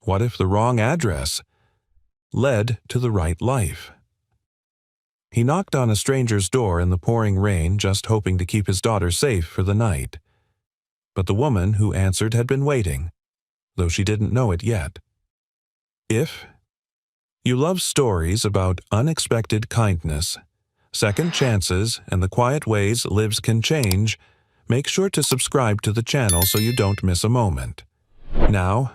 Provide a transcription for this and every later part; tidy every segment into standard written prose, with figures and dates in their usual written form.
What if the wrong address led to the right life? He knocked on a stranger's door in the pouring rain, just hoping to keep his daughter safe for the night. But the woman who answered had been waiting, though she didn't know it yet. If you love stories about unexpected kindness, second chances, and the quiet ways lives can change, make sure to subscribe to the channel so you don't miss a moment. Now,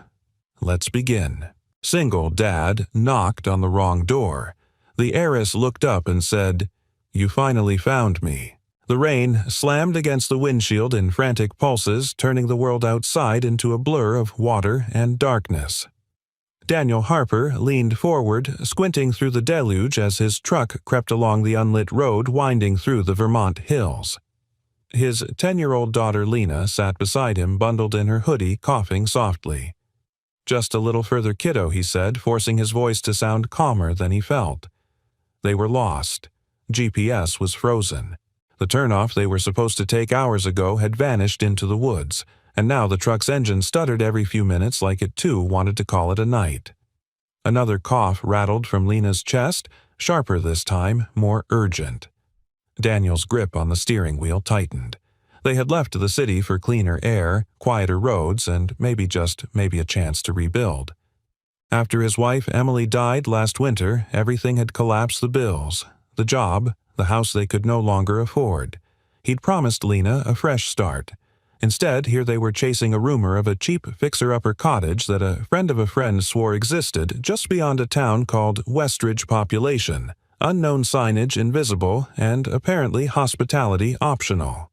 let's begin. Single dad knocked on the wrong door. The heiress looked up and said, "You finally found me." The rain slammed against the windshield in frantic pulses, turning the world outside into a blur of water and darkness. Daniel Harper leaned forward, squinting through the deluge as his truck crept along the unlit road winding through the Vermont hills. His 10-year-old daughter Lena sat beside him, bundled in her hoodie, coughing softly. "Just a little further, kiddo," he said, forcing his voice to sound calmer than he felt. They were lost. GPS was frozen. The turnoff they were supposed to take hours ago had vanished into the woods, and now the truck's engine stuttered every few minutes like it too wanted to call it a night. Another cough rattled from Lena's chest, sharper this time, more urgent. Daniel's grip on the steering wheel tightened. They had left the city for cleaner air, quieter roads, and maybe a chance to rebuild. After his wife Emily died last winter, everything had collapsed: the bills, the job, the house they could no longer afford. He'd promised Lena a fresh start. Instead, here they were chasing a rumor of a cheap fixer-upper cottage that a friend of a friend swore existed just beyond a town called Westridge Population, unknown signage invisible, and apparently hospitality optional.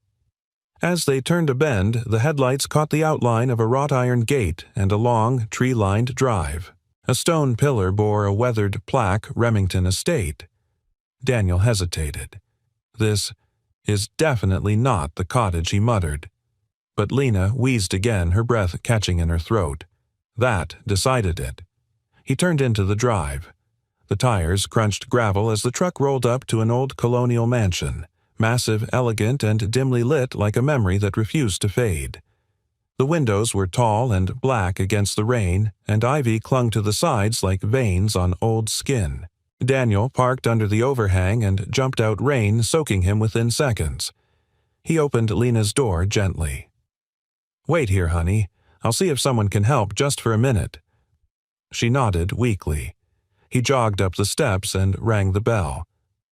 As they turned a bend, the headlights caught the outline of a wrought iron gate and a long, tree-lined drive. A stone pillar bore a weathered plaque, Remington Estate. Daniel hesitated. "This is definitely not the cottage," he muttered. But Lena wheezed again, her breath catching in her throat. That decided it. He turned into the drive. The tires crunched gravel as the truck rolled up to an old colonial mansion, massive, elegant, and dimly lit like a memory that refused to fade. The windows were tall and black against the rain, and ivy clung to the sides like veins on old skin. Daniel parked under the overhang and jumped out, rain soaking him within seconds. He opened Lena's door gently. "Wait here, honey. I'll see if someone can help just for a minute." She nodded weakly. He jogged up the steps and rang the bell.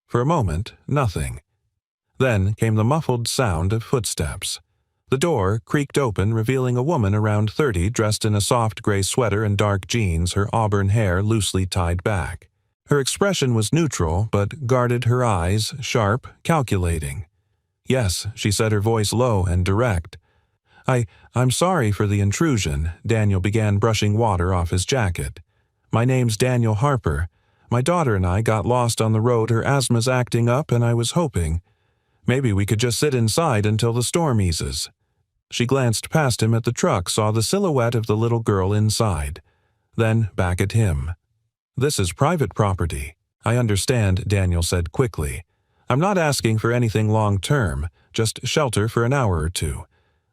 For a moment, nothing. Then came the muffled sound of footsteps. The door creaked open, revealing a woman around 30, dressed in a soft gray sweater and dark jeans, her auburn hair loosely tied back. Her expression was neutral, but guarded her eyes, sharp, calculating. "Yes," she said, her voice low and direct. I'm sorry for the intrusion," Daniel began, brushing water off his jacket. "My name's Daniel Harper. My daughter and I got lost on the road. Her asthma's acting up, and I was hoping maybe we could just sit inside until the storm eases." She glanced past him at the truck, saw the silhouette of the little girl inside. Then back at him. "This is private property." "I understand," Daniel said quickly. "I'm not asking for anything long-term, just shelter for an hour or two.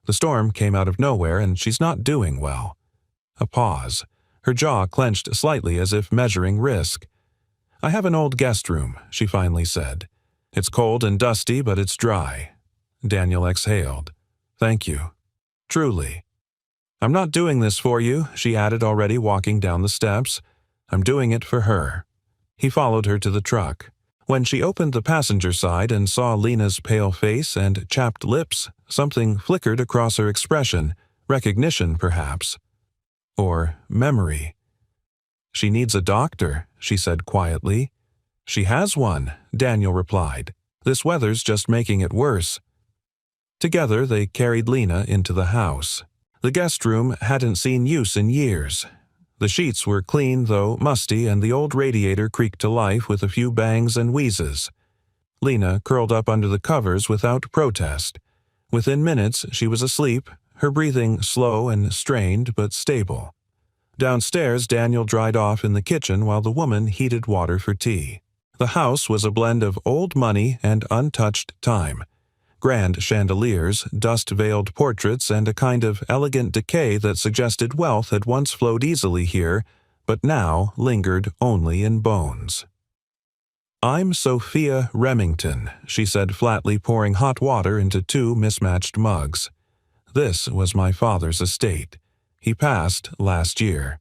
The storm came out of nowhere, and she's not doing well." A pause. Her jaw clenched slightly as if measuring risk. "I have an old guest room," she finally said. "It's cold and dusty, but it's dry." Daniel exhaled. "Thank you. Truly." "I'm not doing this for you," she added, already walking down the steps. "I'm doing it for her." He followed her to the truck. When she opened the passenger side and saw Lena's pale face and chapped lips, something flickered across her expression, recognition perhaps. Or memory. "She needs a doctor," she said quietly. "She has one," Daniel replied. "This weather's just making it worse." Together they carried Lena into the house. The guest room hadn't seen use in years. The sheets were clean, though musty, and the old radiator creaked to life with a few bangs and wheezes. Lena curled up under the covers without protest. Within minutes she was asleep, her breathing slow and strained but stable. Downstairs, Daniel dried off in the kitchen while the woman heated water for tea. The house was a blend of old money and untouched time. grand chandeliers, dust-veiled portraits, and a kind of elegant decay that suggested wealth had once flowed easily here, but now lingered only in bones. "I'm Sophia Remington," she said flatly, pouring hot water into two mismatched mugs. "This was my father's estate. He passed last year."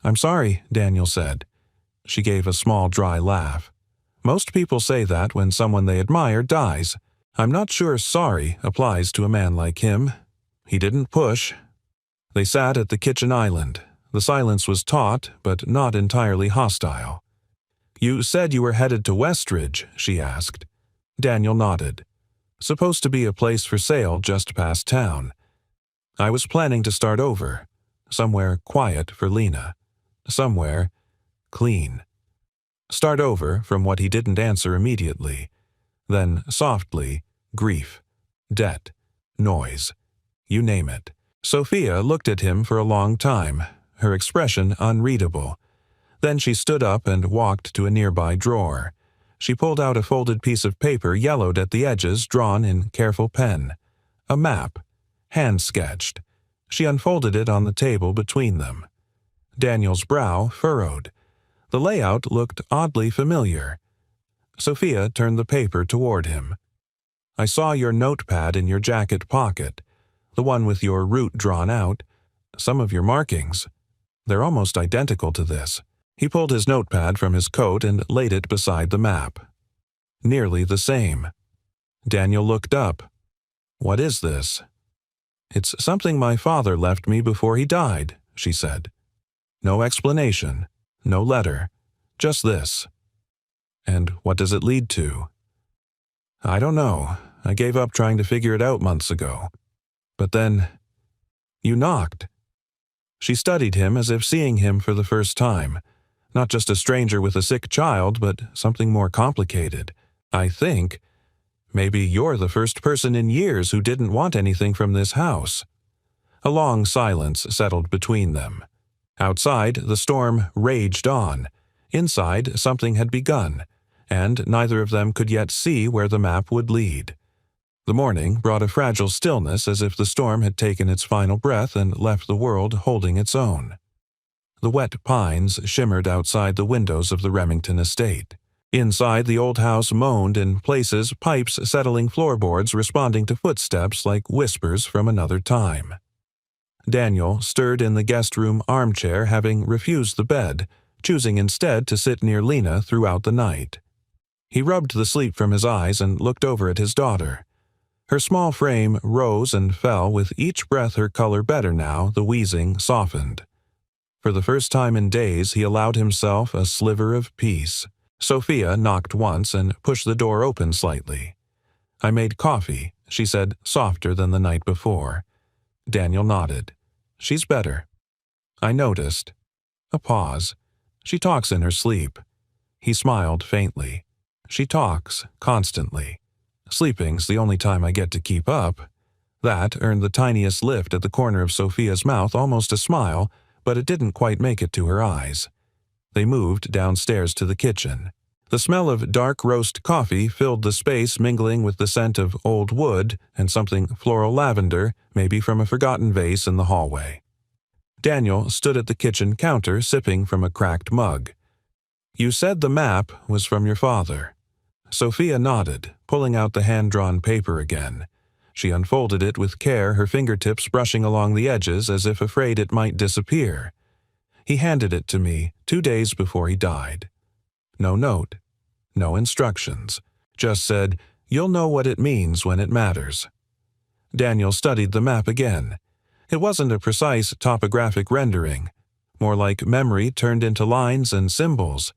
"I'm sorry," Daniel said. She gave a small, dry laugh. "Most people say that when someone they admire dies. I'm not sure 'sorry' applies to a man like him. He didn't push." They sat at the kitchen island. The silence was taut, but not entirely hostile. "You said you were headed to Westridge," she asked. Daniel nodded. "Supposed to be a place for sale just past town. I was planning to start over. Somewhere quiet for Lena. Somewhere clean." Start over from what he didn't answer immediately. Then, softly, grief, debt, noise, you name it. Sophia looked at him for a long time, her expression unreadable. Then she stood up and walked to a nearby drawer. She pulled out a folded piece of paper yellowed at the edges, drawn in careful pen. A map, hand-sketched. She unfolded it on the table between them. Daniel's brow furrowed. The layout looked oddly familiar. Sophia turned the paper toward him. "I saw your notepad in your jacket pocket, the one with your route drawn out. Some of your markings. They're almost identical to this." He pulled his notepad from his coat and laid it beside the map. "Nearly the same." Daniel looked up. "What is this?" "It's something my father left me before he died," she said. No explanation, no letter, just this. "And what does it lead to?" "I don't know. I gave up trying to figure it out months ago. But then, you knocked." She studied him as if seeing him for the first time. Not just a stranger with a sick child, but something more complicated. "I think maybe you're the first person in years who didn't want anything from this house." A long silence settled between them. Outside, the storm raged on. Inside, something had begun, and neither of them could yet see where the map would lead. The morning brought a fragile stillness, as if the storm had taken its final breath and left the world holding its own. The wet pines shimmered outside the windows of the Remington estate. Inside, the old house moaned in places, pipes settling floorboards, responding to footsteps like whispers from another time. Daniel stirred in the guest room armchair, having refused the bed, choosing instead to sit near Lena throughout the night. He rubbed the sleep from his eyes and looked over at his daughter. Her small frame rose and fell with each breath, her color better now, the wheezing softened. For the first time in days, he allowed himself a sliver of peace. Sophia knocked once and pushed the door open slightly. "I made coffee," she said, softer than the night before. Daniel nodded. "She's better." "I noticed." A pause. "She talks in her sleep." He smiled faintly. "She talks, constantly. Sleeping's the only time I get to keep up." That earned the tiniest lift at the corner of Sophia's mouth almost a smile, but it didn't quite make it to her eyes. They moved downstairs to the kitchen. The smell of dark roast coffee filled the space, mingling with the scent of old wood and something floral lavender, maybe from a forgotten vase in the hallway. Daniel stood at the kitchen counter, sipping from a cracked mug. "You said the map was from your father." Sophia nodded, pulling out the hand-drawn paper again. She unfolded it with care, her fingertips brushing along the edges as if afraid it might disappear. "He handed it to me 2 days before he died. No note, no instructions. Just said, 'You'll know what it means when it matters.'" Daniel studied the map again. It wasn't a precise topographic rendering, more like memory turned into lines and symbols.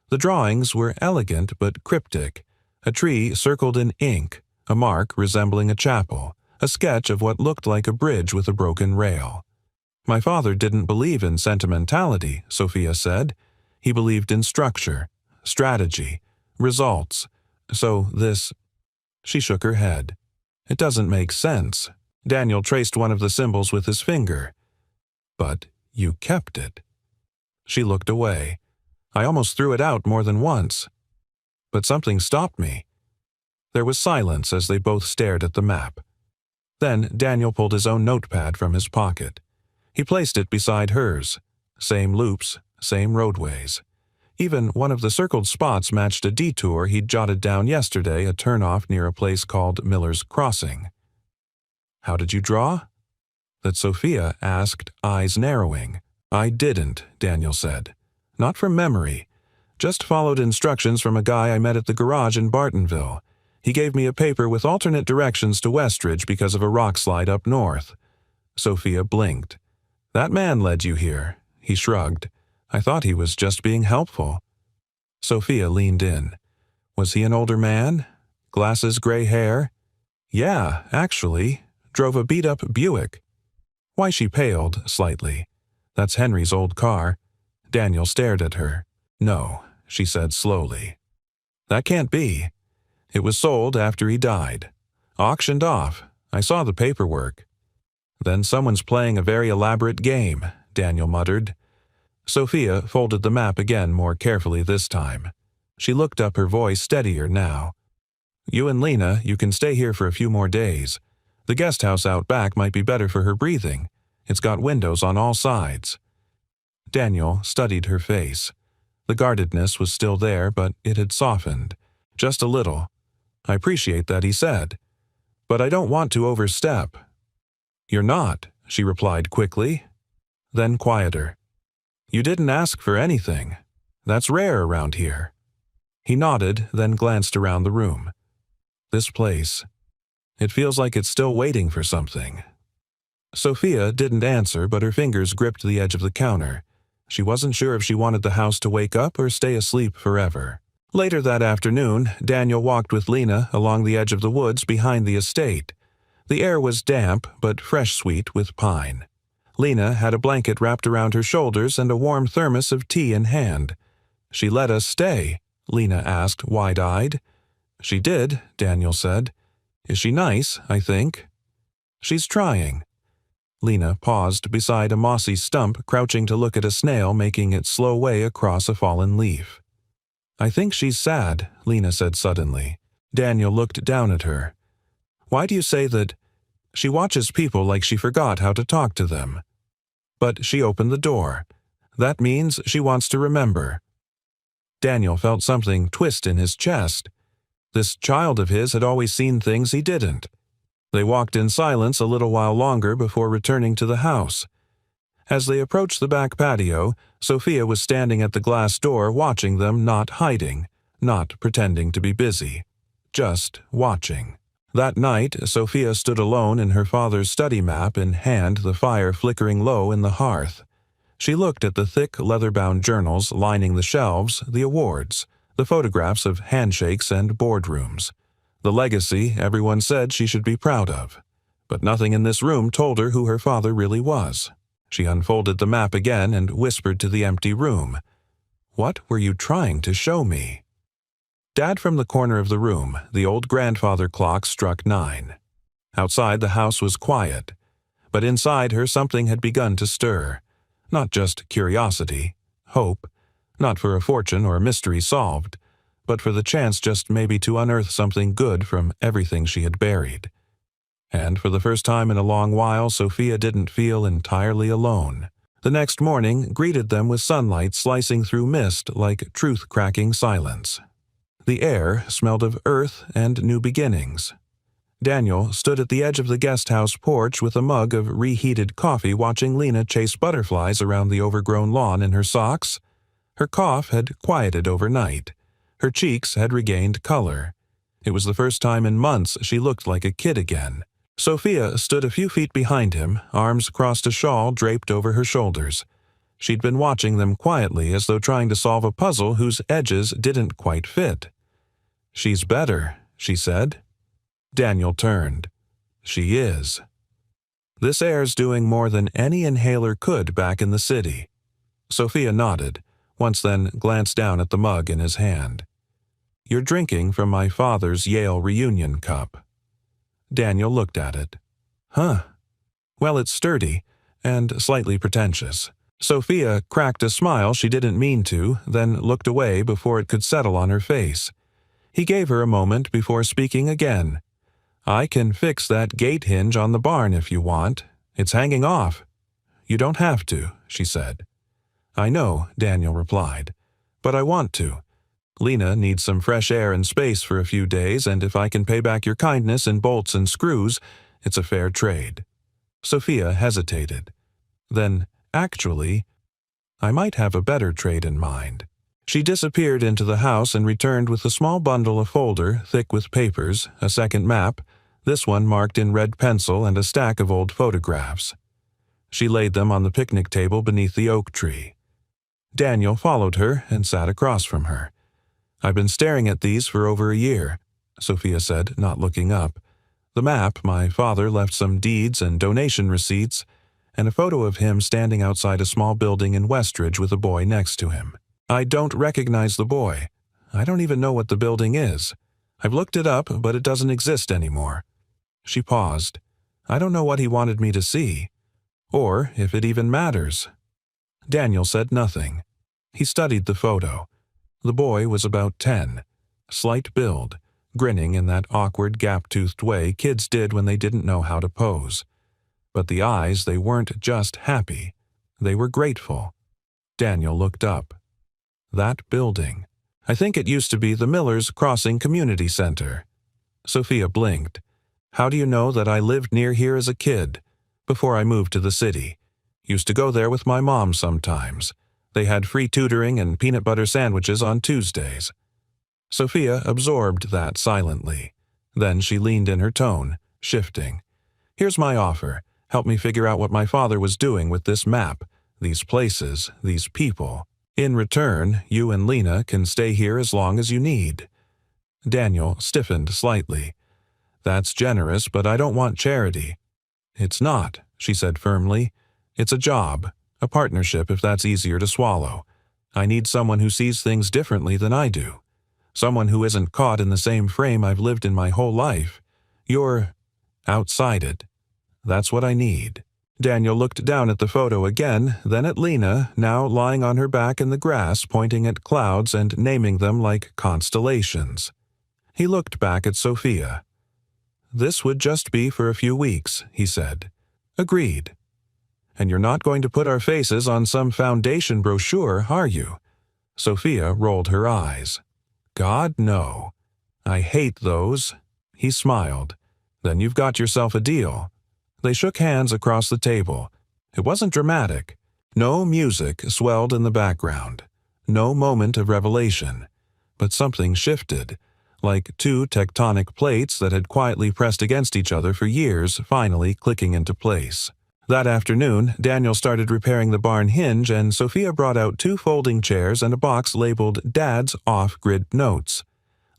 The drawings were elegant but cryptic. A tree circled in ink, a mark resembling a chapel, a sketch of what looked like a bridge with a broken rail. "My father didn't believe in sentimentality," Sophia said. "He believed in structure, strategy, results. So this—" She shook her head. "It doesn't make sense." Daniel traced one of the symbols with his finger. "But you kept it." She looked away. "I almost threw it out more than once. But something stopped me." There was silence as they both stared at the map. Then Daniel pulled his own notepad from his pocket. He placed it beside hers. Same loops, same roadways. Even one of the circled spots matched a detour he'd jotted down yesterday, a turnoff near a place called Miller's Crossing. "How did you draw?" That Sophia asked, eyes narrowing. "I didn't," Daniel said. "Not from memory. Just followed instructions from a guy I met at the garage in Bartonville. He gave me a paper with alternate directions to Westridge because of a rock slide up north." Sophia blinked. "That man led you here." He shrugged. "I thought he was just being helpful." Sophia leaned in. "Was he an older man? Glasses, gray hair?" "Yeah, actually. Drove a beat-up Buick." Why, she paled slightly. "That's Henry's old car." Daniel stared at her. "No," she said slowly. "That can't be. It was sold after he died. Auctioned off. I saw the paperwork." "Then someone's playing a very elaborate game," Daniel muttered. Sophia folded the map again more carefully this time. She looked up, her voice steadier now. "You and Lena, you can stay here for a few more days. The guest house out back might be better for her breathing. It's got windows on all sides." Daniel studied her face. The guardedness was still there, but it had softened. Just a little. "I appreciate that," he said. "But I don't want to overstep." "You're not," she replied quickly. Then quieter. "You didn't ask for anything. That's rare around here." He nodded, then glanced around the room. "This place. It feels like it's still waiting for something." Sophia didn't answer, but her fingers gripped the edge of the counter. She wasn't sure if she wanted the house to wake up or stay asleep forever. Later that afternoon, Daniel walked with Lena along the edge of the woods behind the estate. The air was damp, but fresh-sweet with pine. Lena had a blanket wrapped around her shoulders and a warm thermos of tea in hand. "She let us stay?" Lena asked, wide-eyed. "She did," Daniel said. "Is she nice, I think?" "She's trying." Lena paused beside a mossy stump, crouching to look at a snail making its slow way across a fallen leaf. "I think she's sad," Lena said suddenly. Daniel looked down at her. "Why do you say that?" "She watches people like she forgot how to talk to them." "But she opened the door. That means she wants to remember." Daniel felt something twist in his chest. This child of his had always seen things he didn't. They walked in silence a little while longer before returning to the house. As they approached the back patio, Sophia was standing at the glass door watching them, not hiding, not pretending to be busy. Just watching. That night, Sophia stood alone in her father's study, map in hand, the fire flickering low in the hearth. She looked at the thick, leather-bound journals lining the shelves, the awards, the photographs of handshakes and boardrooms. The legacy everyone said she should be proud of. But nothing in this room told her who her father really was. She unfolded the map again and whispered to the empty room. "What were you trying to show me?" Dad from the corner of the room, the old grandfather clock struck 9. Outside the house was quiet, but inside her something had begun to stir. Not just curiosity, hope, not for a fortune or a mystery solved, but for the chance just maybe to unearth something good from everything she had buried. And for the first time in a long while, Sophia didn't feel entirely alone. The next morning greeted them with sunlight slicing through mist like truth-cracking silence. The air smelled of earth and new beginnings. Daniel stood at the edge of the guest house porch with a mug of reheated coffee, watching Lena chase butterflies around the overgrown lawn in her socks. Her cough had quieted overnight. Her cheeks had regained color. It was the first time in months she looked like a kid again. Sophia stood a few feet behind him, arms across a shawl draped over her shoulders. She'd been watching them quietly, as though trying to solve a puzzle whose edges didn't quite fit. "She's better," she said. Daniel turned. "She is." "This air's doing more than any inhaler could back in the city." Sophia nodded, once then glanced down at the mug in his hand. "You're drinking from my father's Yale reunion cup." Daniel looked at it. "Huh. Well, it's sturdy, and slightly pretentious." Sophia cracked a smile she didn't mean to, then looked away before it could settle on her face. He gave her a moment before speaking again. "I can fix that gate hinge on the barn if you want. It's hanging off." "You don't have to," she said. "I know," Daniel replied, "but I want to. Lena needs some fresh air and space for a few days, and if I can pay back your kindness in bolts and screws, it's a fair trade." Sophia hesitated. Then, actually, I might have a better trade in mind. She disappeared into the house and returned with a small bundle of folder, thick with papers, a second map, this one marked in red pencil, and a stack of old photographs. She laid them on the picnic table beneath the oak tree. Daniel followed her and sat across from her. "I've been staring at these for over a year," Sophia said, not looking up. "The map, my father left some deeds and donation receipts, and a photo of him standing outside a small building in Westridge with a boy next to him. I don't recognize the boy. I don't even know what the building is. I've looked it up, but it doesn't exist anymore." She paused. "I don't know what he wanted me to see, or if it even matters." Daniel said nothing. He studied the photo. The boy was about 10, slight build, grinning in that awkward gap-toothed way kids did when they didn't know how to pose. But the eyes, they weren't just happy. They were grateful. Daniel looked up. That building. I think it used to be the Millers Crossing Community Center. Sophia blinked. "How do you know that I lived near here as a kid, before I moved to the city? Used to go there with my mom sometimes. They had free tutoring and peanut butter sandwiches on Tuesdays." Sophia absorbed that silently. Then she leaned in her tone, shifting. "Here's my offer. Help me figure out what my father was doing with this map, these places, these people. In return, you and Lena can stay here as long as you need." Daniel stiffened slightly. "That's generous, but I don't want charity." "It's not," she said firmly. "It's a job, a partnership if that's easier to swallow. I need someone who sees things differently than I do. Someone who isn't caught in the same frame I've lived in my whole life. You're outside it. That's what I need." Daniel looked down at the photo again, then at Lena, now lying on her back in the grass, pointing at clouds and naming them like constellations. He looked back at Sophia. "This would just be for a few weeks," he said. "Agreed. And you're not going to put our faces on some foundation brochure, are you?" Sophia rolled her eyes. "God, no. I hate those." He smiled. "Then you've got yourself a deal." They shook hands across the table. It wasn't dramatic. No music swelled in the background. No moment of revelation. But something shifted, like two tectonic plates that had quietly pressed against each other for years finally clicking into place. That afternoon, Daniel started repairing the barn hinge, and Sophia brought out 2 folding chairs and a box labeled Dad's Off-Grid Notes.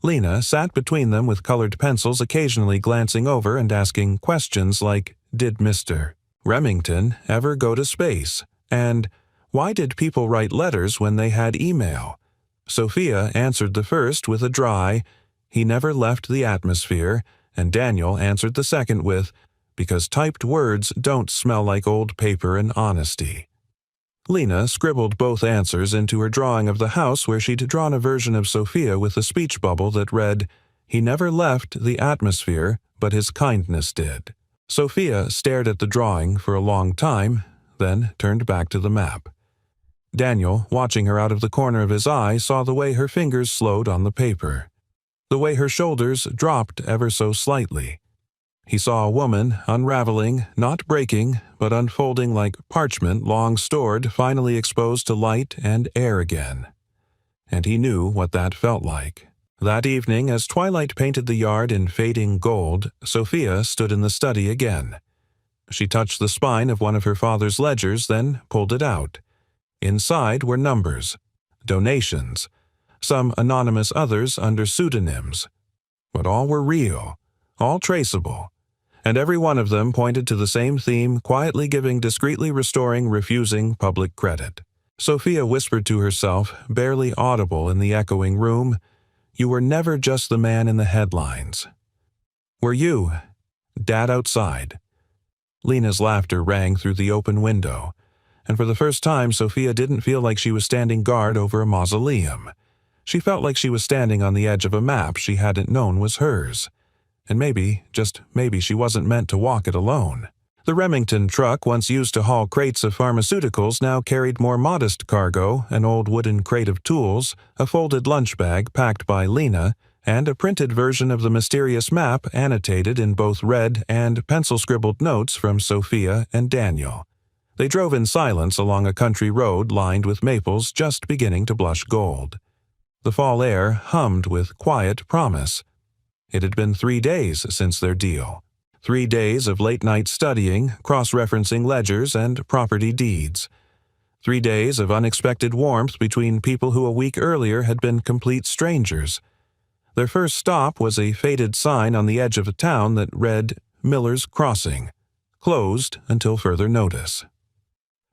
Lena sat between them with colored pencils, occasionally glancing over and asking questions like, "Did Mr. Remington ever go to space?" And "Why did people write letters when they had email?" Sophia answered the first with a dry, "He never left the atmosphere," and Daniel answered the second with, "Because typed words don't smell like old paper and honesty." Lena scribbled both answers into her drawing of the house, where she'd drawn a version of Sophia with a speech bubble that read, "He never left the atmosphere, but his kindness did." Sophia stared at the drawing for a long time, then turned back to the map. Daniel, watching her out of the corner of his eye, saw the way her fingers slowed on the paper, the way her shoulders dropped ever so slightly. He saw a woman unraveling, not breaking, but unfolding like parchment long stored, finally exposed to light and air again. And he knew what that felt like. That evening, as twilight painted the yard in fading gold, Sophia stood in the study again. She touched the spine of one of her father's ledgers, then pulled it out. Inside were numbers, donations, some anonymous, others under pseudonyms. But all were real, all traceable, and every one of them pointed to the same theme, quietly giving, discreetly restoring, refusing public credit. Sophia whispered to herself, barely audible in the echoing room, "You were never just the man in the headlines. Were you? Dad outside?" Lena's laughter rang through the open window, and for the first time Sophia didn't feel like she was standing guard over a mausoleum. She felt like she was standing on the edge of a map she hadn't known was hers. And maybe, just maybe, she wasn't meant to walk it alone. The Remington truck once used to haul crates of pharmaceuticals now carried more modest cargo, an old wooden crate of tools, a folded lunch bag packed by Lena, and a printed version of the mysterious map annotated in both red and pencil-scribbled notes from Sophia and Daniel. They drove in silence along a country road lined with maples just beginning to blush gold. The fall air hummed with quiet promise. It had been 3 days since their deal. 3 days of late-night studying, cross-referencing ledgers and property deeds. 3 days of unexpected warmth between people who a week earlier had been complete strangers. Their first stop was a faded sign on the edge of a town that read Miller's Crossing, closed until further notice.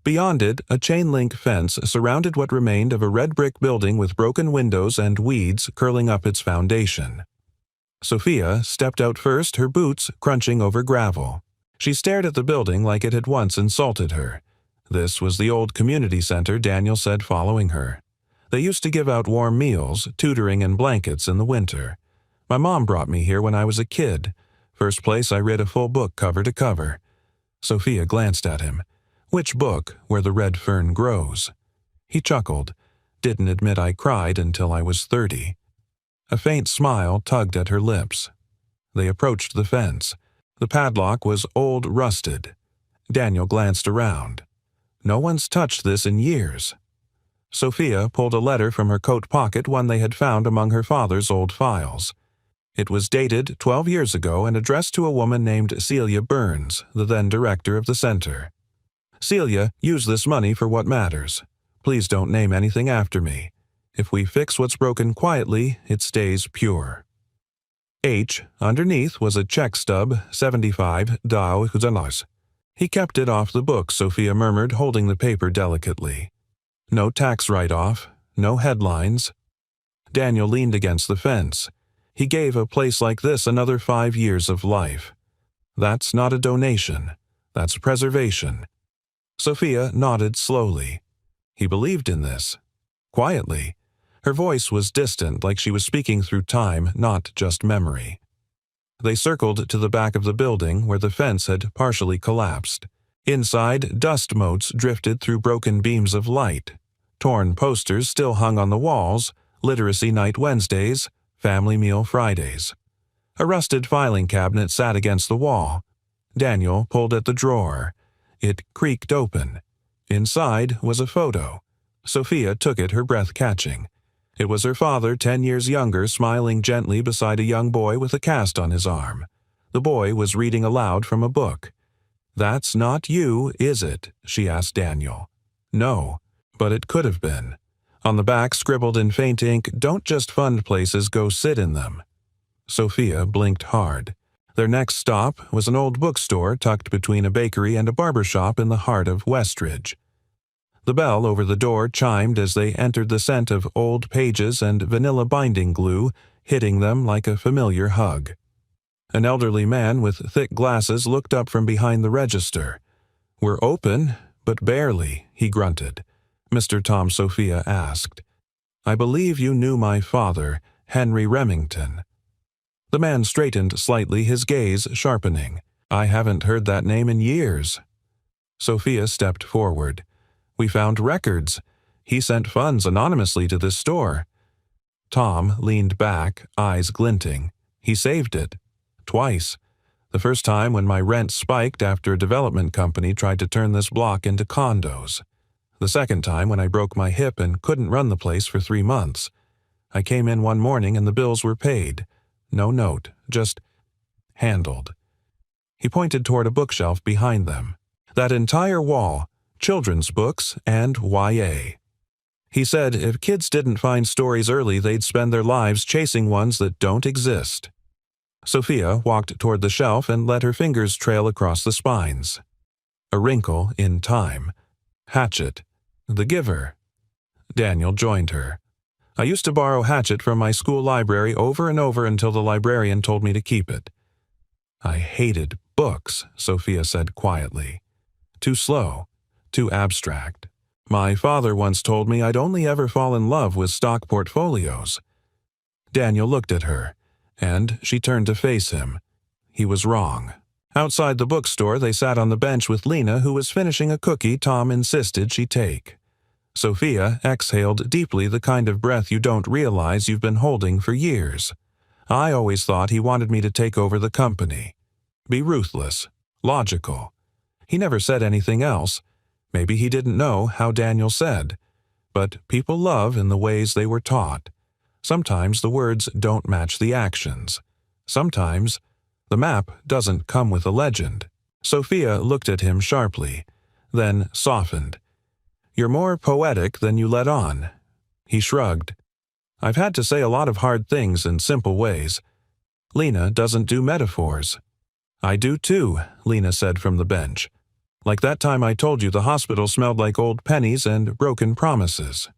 Beyond it, a chain-link fence surrounded what remained of a red brick building with broken windows and weeds curling up its foundation. Sophia stepped out first, her boots crunching over gravel. She stared at the building like it had once insulted her. This was the old community center, Daniel said, following her. They used to give out warm meals, tutoring, and blankets in the winter. My mom brought me here when I was a kid. First place I read a full book cover to cover. Sophia glanced at him. Which book, Where the Red Fern Grows? He chuckled. Didn't admit I cried until I was 30. A faint smile tugged at her lips. They approached the fence. The padlock was old, rusted. Daniel glanced around. No one's touched this in years. Sophia pulled a letter from her coat pocket, one they had found among her father's old files. It was dated 12 years ago and addressed to a woman named Celia Burns, the then director of the center. Celia, use this money for what matters. Please don't name anything after me. If we fix what's broken quietly, it stays pure. H, underneath, was a check stub, 75 $. He kept it off the book, Sophia murmured, holding the paper delicately. No tax write-off, no headlines. Daniel leaned against the fence. He gave a place like this another 5 years of life. That's not a donation. That's preservation. Sophia nodded slowly. He believed in this. Quietly. Her voice was distant, like she was speaking through time, not just memory. They circled to the back of the building, where the fence had partially collapsed. Inside, dust motes drifted through broken beams of light. Torn posters still hung on the walls, Literacy Night Wednesdays, Family Meal Fridays. A rusted filing cabinet sat against the wall. Daniel pulled at the drawer. It creaked open. Inside was a photo. Sophia took it, her breath catching. It was her father, 10 years younger, smiling gently beside a young boy with a cast on his arm. The boy was reading aloud from a book. "That's not you, is it?" she asked Daniel. No, but it could have been. On the back, scribbled in faint ink, "Don't just fund places, go sit in them." Sophia blinked hard. Their next stop was an old bookstore tucked between a bakery and a barber shop in the heart of Westridge. The bell over the door chimed as they entered, the scent of old pages and vanilla binding glue hitting them like a familiar hug. An elderly man with thick glasses looked up from behind the register. "We're open, but barely," he grunted. Mr. Tom, Sophia asked. "I believe you knew my father, Henry Remington." The man straightened slightly, his gaze sharpening. "I haven't heard that name in years." Sophia stepped forward. "We found records. He sent funds anonymously to this store." Tom leaned back, eyes glinting. "He saved it. Twice. The first time when my rent spiked after a development company tried to turn this block into condos. The second time when I broke my hip and couldn't run the place for 3 months. I came in one morning and the bills were paid. No note, just handled." He pointed toward a bookshelf behind them. That entire wall, children's books and YA. He said if kids didn't find stories early, they'd spend their lives chasing ones that don't exist. Sophia walked toward the shelf and let her fingers trail across the spines. A wrinkle in time. Hatchet. The Giver. Daniel joined her. "I used to borrow Hatchet from my school library over and over until the librarian told me to keep it." "I hated books," Sophia said quietly. "Too slow. Too abstract. My father once told me I'd only ever fall in love with stock portfolios. Daniel looked at her, and she turned to face him. He was wrong. Outside the bookstore, they sat on the bench with Lena, who was finishing a cookie Tom insisted she take. Sophia exhaled deeply, the kind of breath you don't realize you've been holding for years. I always thought he wanted me to take over the company. Be ruthless, logical. He never said anything else. Maybe he didn't know how Daniel said. But people love in the ways they were taught. Sometimes the words don't match the actions. Sometimes the map doesn't come with a legend. Sophia looked at him sharply, then softened. You're more poetic than you let on. He shrugged. I've had to say a lot of hard things in simple ways. Lena doesn't do metaphors. I do too, Lena said from the bench. Like that time I told you the hospital smelled like old pennies and broken promises.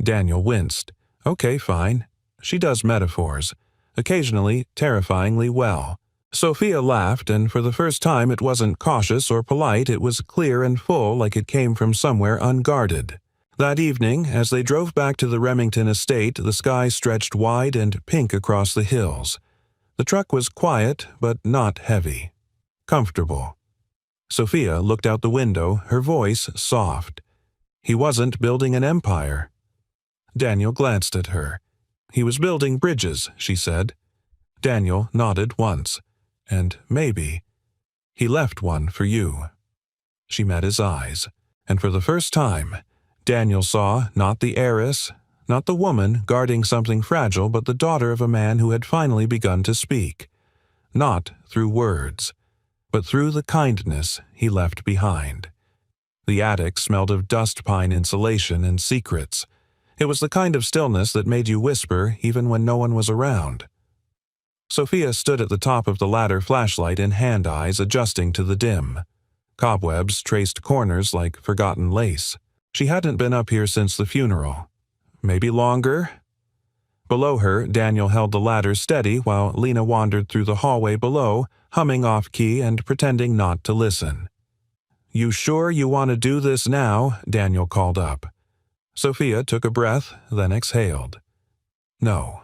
Daniel winced. Okay, fine. She does metaphors. Occasionally, terrifyingly well. Sophia laughed, and for the first time it wasn't cautious or polite, it was clear and full, like it came from somewhere unguarded. That evening, as they drove back to the Remington estate, the sky stretched wide and pink across the hills. The truck was quiet, but not heavy. Comfortable. Sophia looked out the window, her voice soft. He wasn't building an empire. Daniel glanced at her. He was building bridges, she said. Daniel nodded once. And maybe he left one for you. She met his eyes, and for the first time, Daniel saw not the heiress, not the woman guarding something fragile, but the daughter of a man who had finally begun to speak. Not through words, but through the kindness he left behind. The attic smelled of dust pine insulation and secrets. It was the kind of stillness that made you whisper even when no one was around. Sophia stood at the top of the ladder, flashlight in hand, eyes adjusting to the dim. Cobwebs traced corners like forgotten lace. She hadn't been up here since the funeral. Maybe longer? Below her, Daniel held the ladder steady while Lena wandered through the hallway below, humming off-key and pretending not to listen. You sure you want to do this now? Daniel called up. Sophia took a breath, then exhaled. No.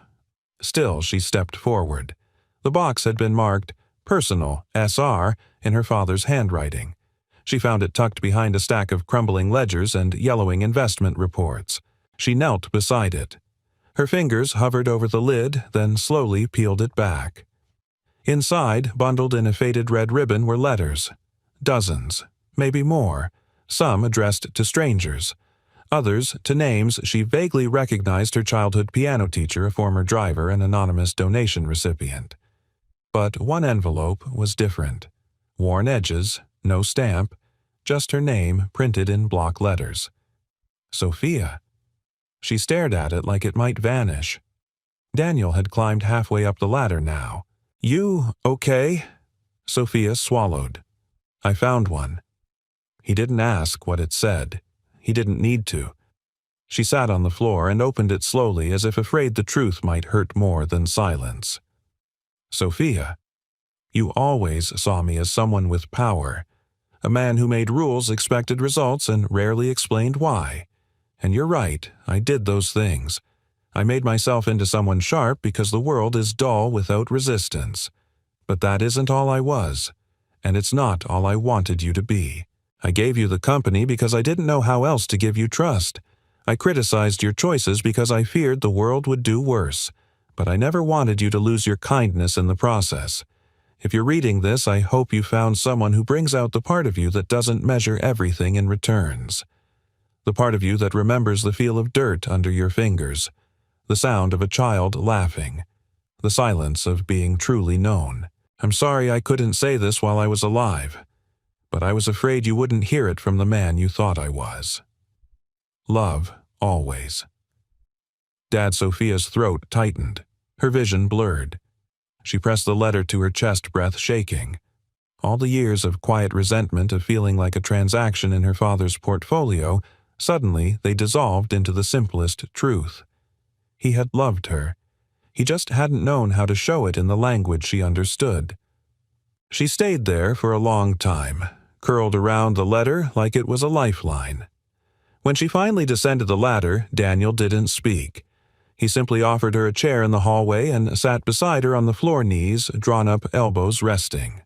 Still, she stepped forward. The box had been marked Personal, SR, in her father's handwriting. She found it tucked behind a stack of crumbling ledgers and yellowing investment reports. She knelt beside it. Her fingers hovered over the lid, then slowly peeled it back. Inside, bundled in a faded red ribbon, were letters. Dozens, maybe more, some addressed to strangers. Others to names she vaguely recognized, her childhood piano teacher, a former driver, an anonymous donation recipient. But one envelope was different. Worn edges, no stamp, just her name printed in block letters. Sophia. She stared at it like it might vanish. Daniel had climbed halfway up the ladder now. You okay? Sophia swallowed. I found one. He didn't ask what it said. He didn't need to. She sat on the floor and opened it slowly, as if afraid the truth might hurt more than silence. Sophia, you always saw me as someone with power, a man who made rules, expected results, and rarely explained why. And you're right, I did those things. I made myself into someone sharp because the world is dull without resistance. But that isn't all I was, and it's not all I wanted you to be. I gave you the company because I didn't know how else to give you trust. I criticized your choices because I feared the world would do worse, but I never wanted you to lose your kindness in the process. If you're reading this, I hope you found someone who brings out the part of you that doesn't measure everything in returns. The part of you that remembers the feel of dirt under your fingers, the sound of a child laughing, the silence of being truly known. I'm sorry I couldn't say this while I was alive, but I was afraid you wouldn't hear it from the man you thought I was. Love, always. Dad Sophia's throat tightened. Her vision blurred. She pressed the letter to her chest, breath shaking. All the years of quiet resentment, of feeling like a transaction in her father's portfolio, suddenly they dissolved into the simplest truth. He had loved her. He just hadn't known how to show it in the language she understood. She stayed there for a long time, curled around the letter like it was a lifeline. When she finally descended the ladder, Daniel didn't speak. He simply offered her a chair in the hallway and sat beside her on the floor, knees drawn up, elbows resting.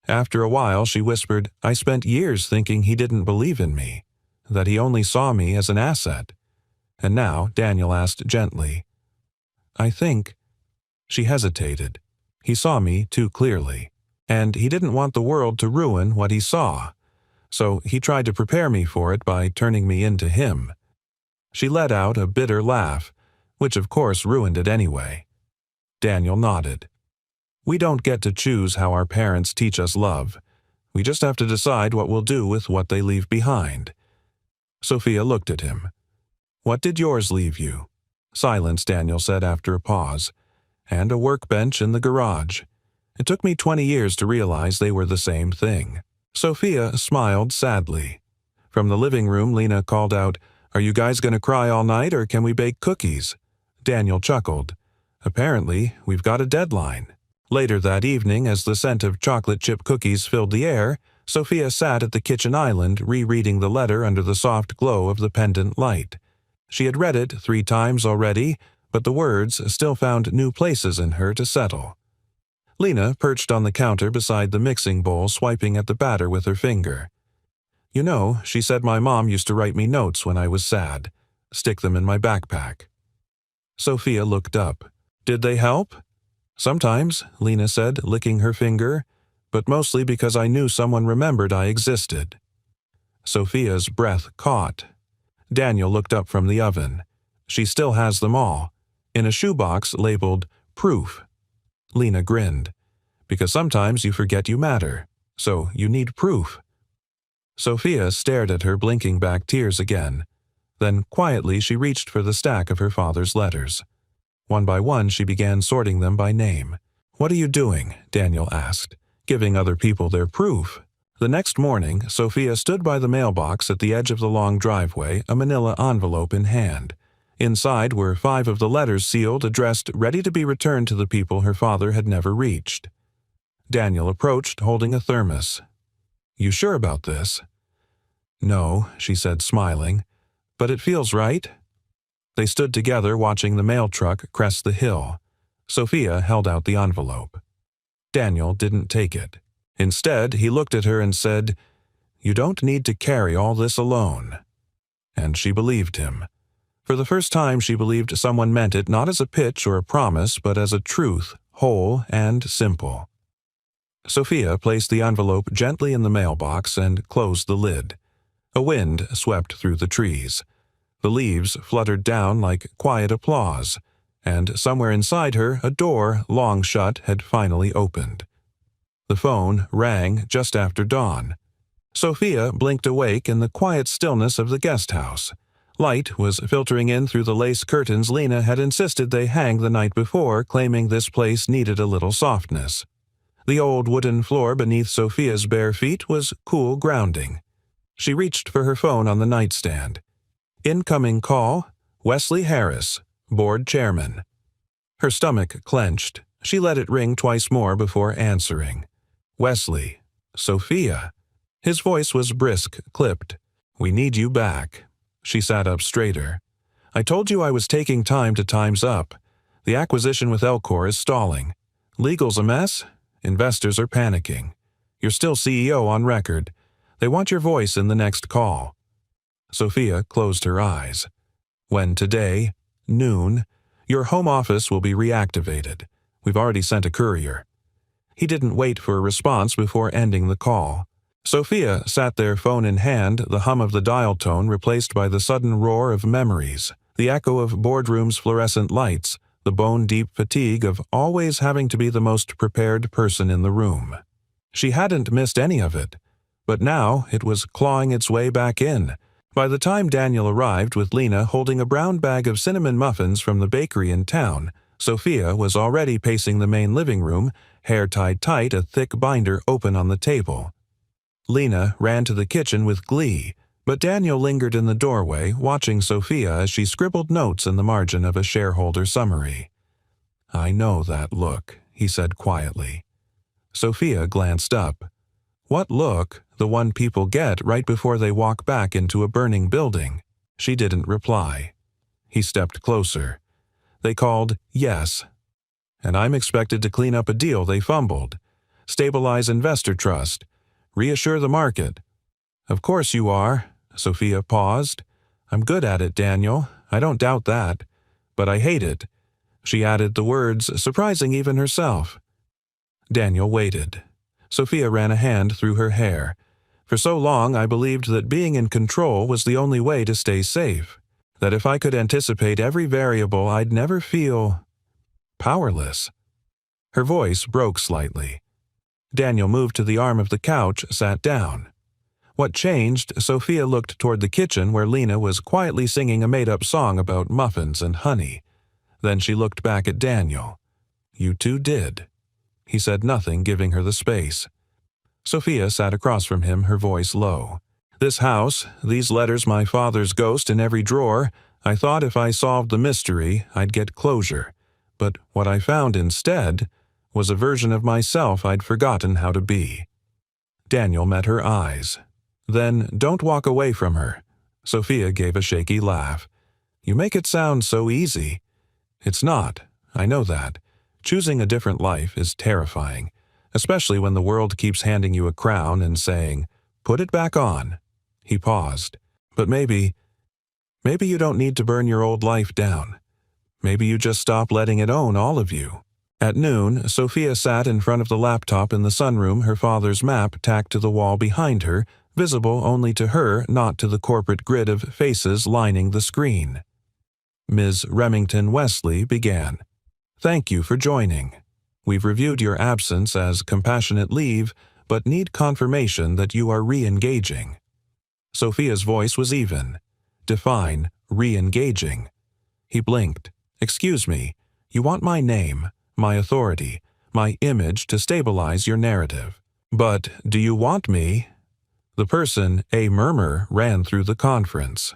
After a while, she whispered, "I spent years thinking he didn't believe in me, that he only saw me as an asset." And now Daniel asked gently, "I think—" She hesitated. "He saw me too clearly, and he didn't want the world to ruin what he saw. So he tried to prepare me for it by turning me into him." She let out a bitter laugh, which of course ruined it anyway. Daniel nodded. "We don't get to choose how our parents teach us love. We just have to decide what we'll do with what they leave behind." Sophia looked at him. "What did yours leave you?" "Silence," Daniel said after a pause. "And a workbench in the garage. It took me 20 years to realize they were the same thing." Sophia smiled sadly. From the living room, Lena called out, "Are you guys going to cry all night, or can we bake cookies?" Daniel chuckled. "Apparently, we've got a deadline." Later that evening, as the scent of chocolate chip cookies filled the air, Sophia sat at the kitchen island rereading the letter under the soft glow of the pendant light. She had read it 3 times already, but the words still found new places in her to settle. Lena perched on the counter beside the mixing bowl, swiping at the batter with her finger. "You know, she said my mom used to write me notes when I was sad. Stick them in my backpack." Sophia looked up. "Did they help?" "Sometimes," Lena said, licking her finger, "but mostly because I knew someone remembered I existed." Sophia's breath caught. Daniel looked up from the oven. "She still has them all, in a shoebox labeled Proof." Lena grinned. "Because sometimes you forget you matter, so you need proof." Sophia stared at her, blinking back tears again. Then quietly she reached for the stack of her father's letters. One by one she began sorting them by name. "What are you doing?" Daniel asked. "Giving other people their proof." The next morning, Sophia stood by the mailbox at the edge of the long driveway, a manila envelope in hand. Inside were 5 of the letters sealed, addressed, ready to be returned to the people her father had never reached. Daniel approached, holding a thermos. "You sure about this?" "No," she said, smiling. "But it feels right." They stood together, watching the mail truck crest the hill. Sophia held out the envelope. Daniel didn't take it. Instead, he looked at her and said, "You don't need to carry all this alone." And she believed him. For the first time, she believed someone meant it not as a pitch or a promise, but as a truth, whole and simple. Sophia placed the envelope gently in the mailbox and closed the lid. A wind swept through the trees. The leaves fluttered down like quiet applause, and somewhere inside her a door, long shut, had finally opened. The phone rang just after dawn. Sophia blinked awake in the quiet stillness of the guest house. Light was filtering in through the lace curtains Lena had insisted they hang the night before, claiming this place needed a little softness. The old wooden floor beneath Sophia's bare feet was cool grounding. She reached for her phone on the nightstand. Incoming call, Wesley Heiress, board chairman. Her stomach clenched. She let it ring twice more before answering. Wesley. Sophia. His voice was brisk, clipped. "We need you back." She sat up straighter. "I told you I was taking time to time's up. The acquisition with Elcor is stalling. Legal's a mess. Investors are panicking. You're still CEO on record. They want your voice in the next call." Sophia closed her eyes. "When today, noon, your home office will be reactivated. We've already sent a courier." He didn't wait for a response before ending the call. Sophia sat there, phone in hand, the hum of the dial tone replaced by the sudden roar of memories, the echo of boardroom's fluorescent lights, the bone-deep fatigue of always having to be the most prepared person in the room. She hadn't missed any of it, but now it was clawing its way back in. By the time Daniel arrived with Lena holding a brown bag of cinnamon muffins from the bakery in town, Sophia was already pacing the main living room, hair tied tight, a thick binder open on the table. Lena ran to the kitchen with glee, but Daniel lingered in the doorway, watching Sophia as she scribbled notes in the margin of a shareholder summary. "I know that look," he said quietly. Sophia glanced up. What look? The one people get right before they walk back into a burning building. She didn't reply. He stepped closer. They called yes. And I'm expected to clean up a deal they fumbled, stabilize investor trust, reassure the market. Of course you are. Sophia paused. I'm good at it, Daniel. I don't doubt that. But I hate it. She added the words, surprising even herself. Daniel waited. Sophia ran a hand through her hair. For so long I believed that being in control was the only way to stay safe. That if I could anticipate every variable, I'd never feel powerless. Her voice broke slightly. Daniel moved to the arm of the couch, sat down. What changed, Sophia looked toward the kitchen where Lena was quietly singing a made-up song about muffins and honey. Then she looked back at Daniel. You two did. He said nothing, giving her the space. Sophia sat across from him, her voice low. This house, these letters, my father's ghost in every drawer, I thought if I solved the mystery, I'd get closure. But what I found instead was a version of myself I'd forgotten how to be. Daniel met her eyes. Then, don't walk away from her. Sophia gave a shaky laugh. You make it sound so easy. It's not. I know that. Choosing a different life is terrifying, especially when the world keeps handing you a crown and saying, put it back on. He paused. But maybe you don't need to burn your old life down. Maybe you just stop letting it own all of you. At noon, Sophia sat in front of the laptop in the sunroom, her father's map tacked to the wall behind her, visible only to her, not to the corporate grid of faces lining the screen. Ms. Remington Wesley began. Thank you for joining. We've reviewed your absence as compassionate leave, but need confirmation that you are re-engaging. Sophia's voice was even. Define re-engaging. He blinked. Excuse me, you want my name, my authority, my image to stabilize your narrative. But do you want me? The person, a murmur, ran through the conference.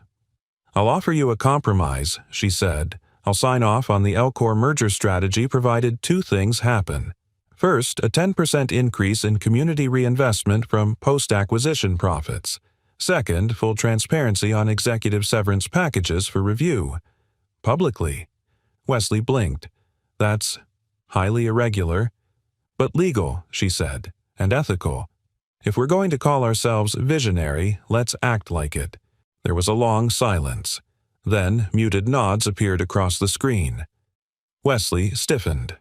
I'll offer you a compromise, she said. I'll sign off on the Elcor merger strategy provided two things happen. First, a 10% increase in community reinvestment from post-acquisition profits. Second, full transparency on executive severance packages for review. Publicly. Wesley blinked. That's highly irregular. But legal, she said, and ethical. If we're going to call ourselves visionary, let's act like it. There was a long silence. Then muted nods appeared across the screen. Wesley stiffened.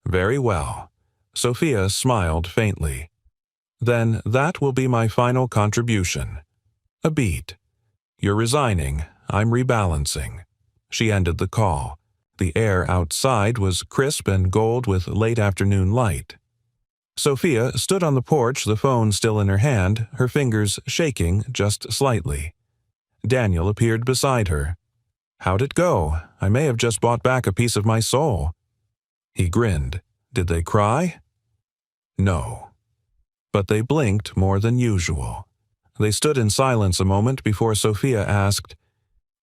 Very well. Sophia smiled faintly. Then that will be my final contribution. A beat. You're resigning. I'm rebalancing. She ended the call. The air outside was crisp and gold with late afternoon light. Sophia stood on the porch, the phone still in her hand, her fingers shaking just slightly. Daniel appeared beside her. How'd it go? I may have just bought back a piece of my soul. He grinned. Did they cry? No. But they blinked more than usual. They stood in silence a moment before Sophia asked,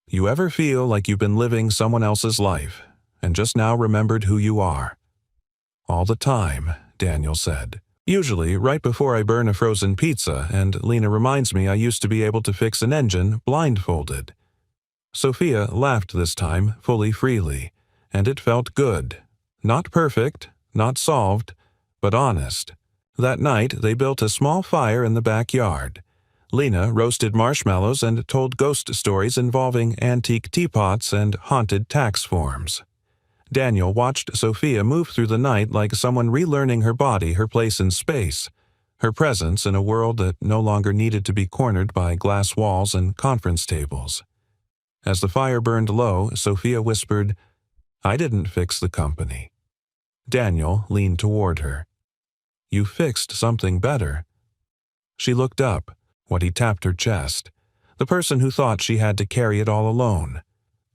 You ever feel like you've been living someone else's life, and just now remembered who you are? All the time, Daniel said. Usually right before I burn a frozen pizza, and Lena reminds me I used to be able to fix an engine blindfolded. Sophia laughed this time, fully freely, and it felt good. Not perfect, not solved, but honest. That night they built a small fire in the backyard. Lena roasted marshmallows and told ghost stories involving antique teapots and haunted tax forms. Daniel watched Sophia move through the night like someone relearning her body, her place in space, her presence in a world that no longer needed to be cornered by glass walls and conference tables. As the fire burned low, Sophia whispered, I didn't fix the company. Daniel leaned toward her. You fixed something better. She looked up. What he tapped her chest. The person who thought she had to carry it all alone.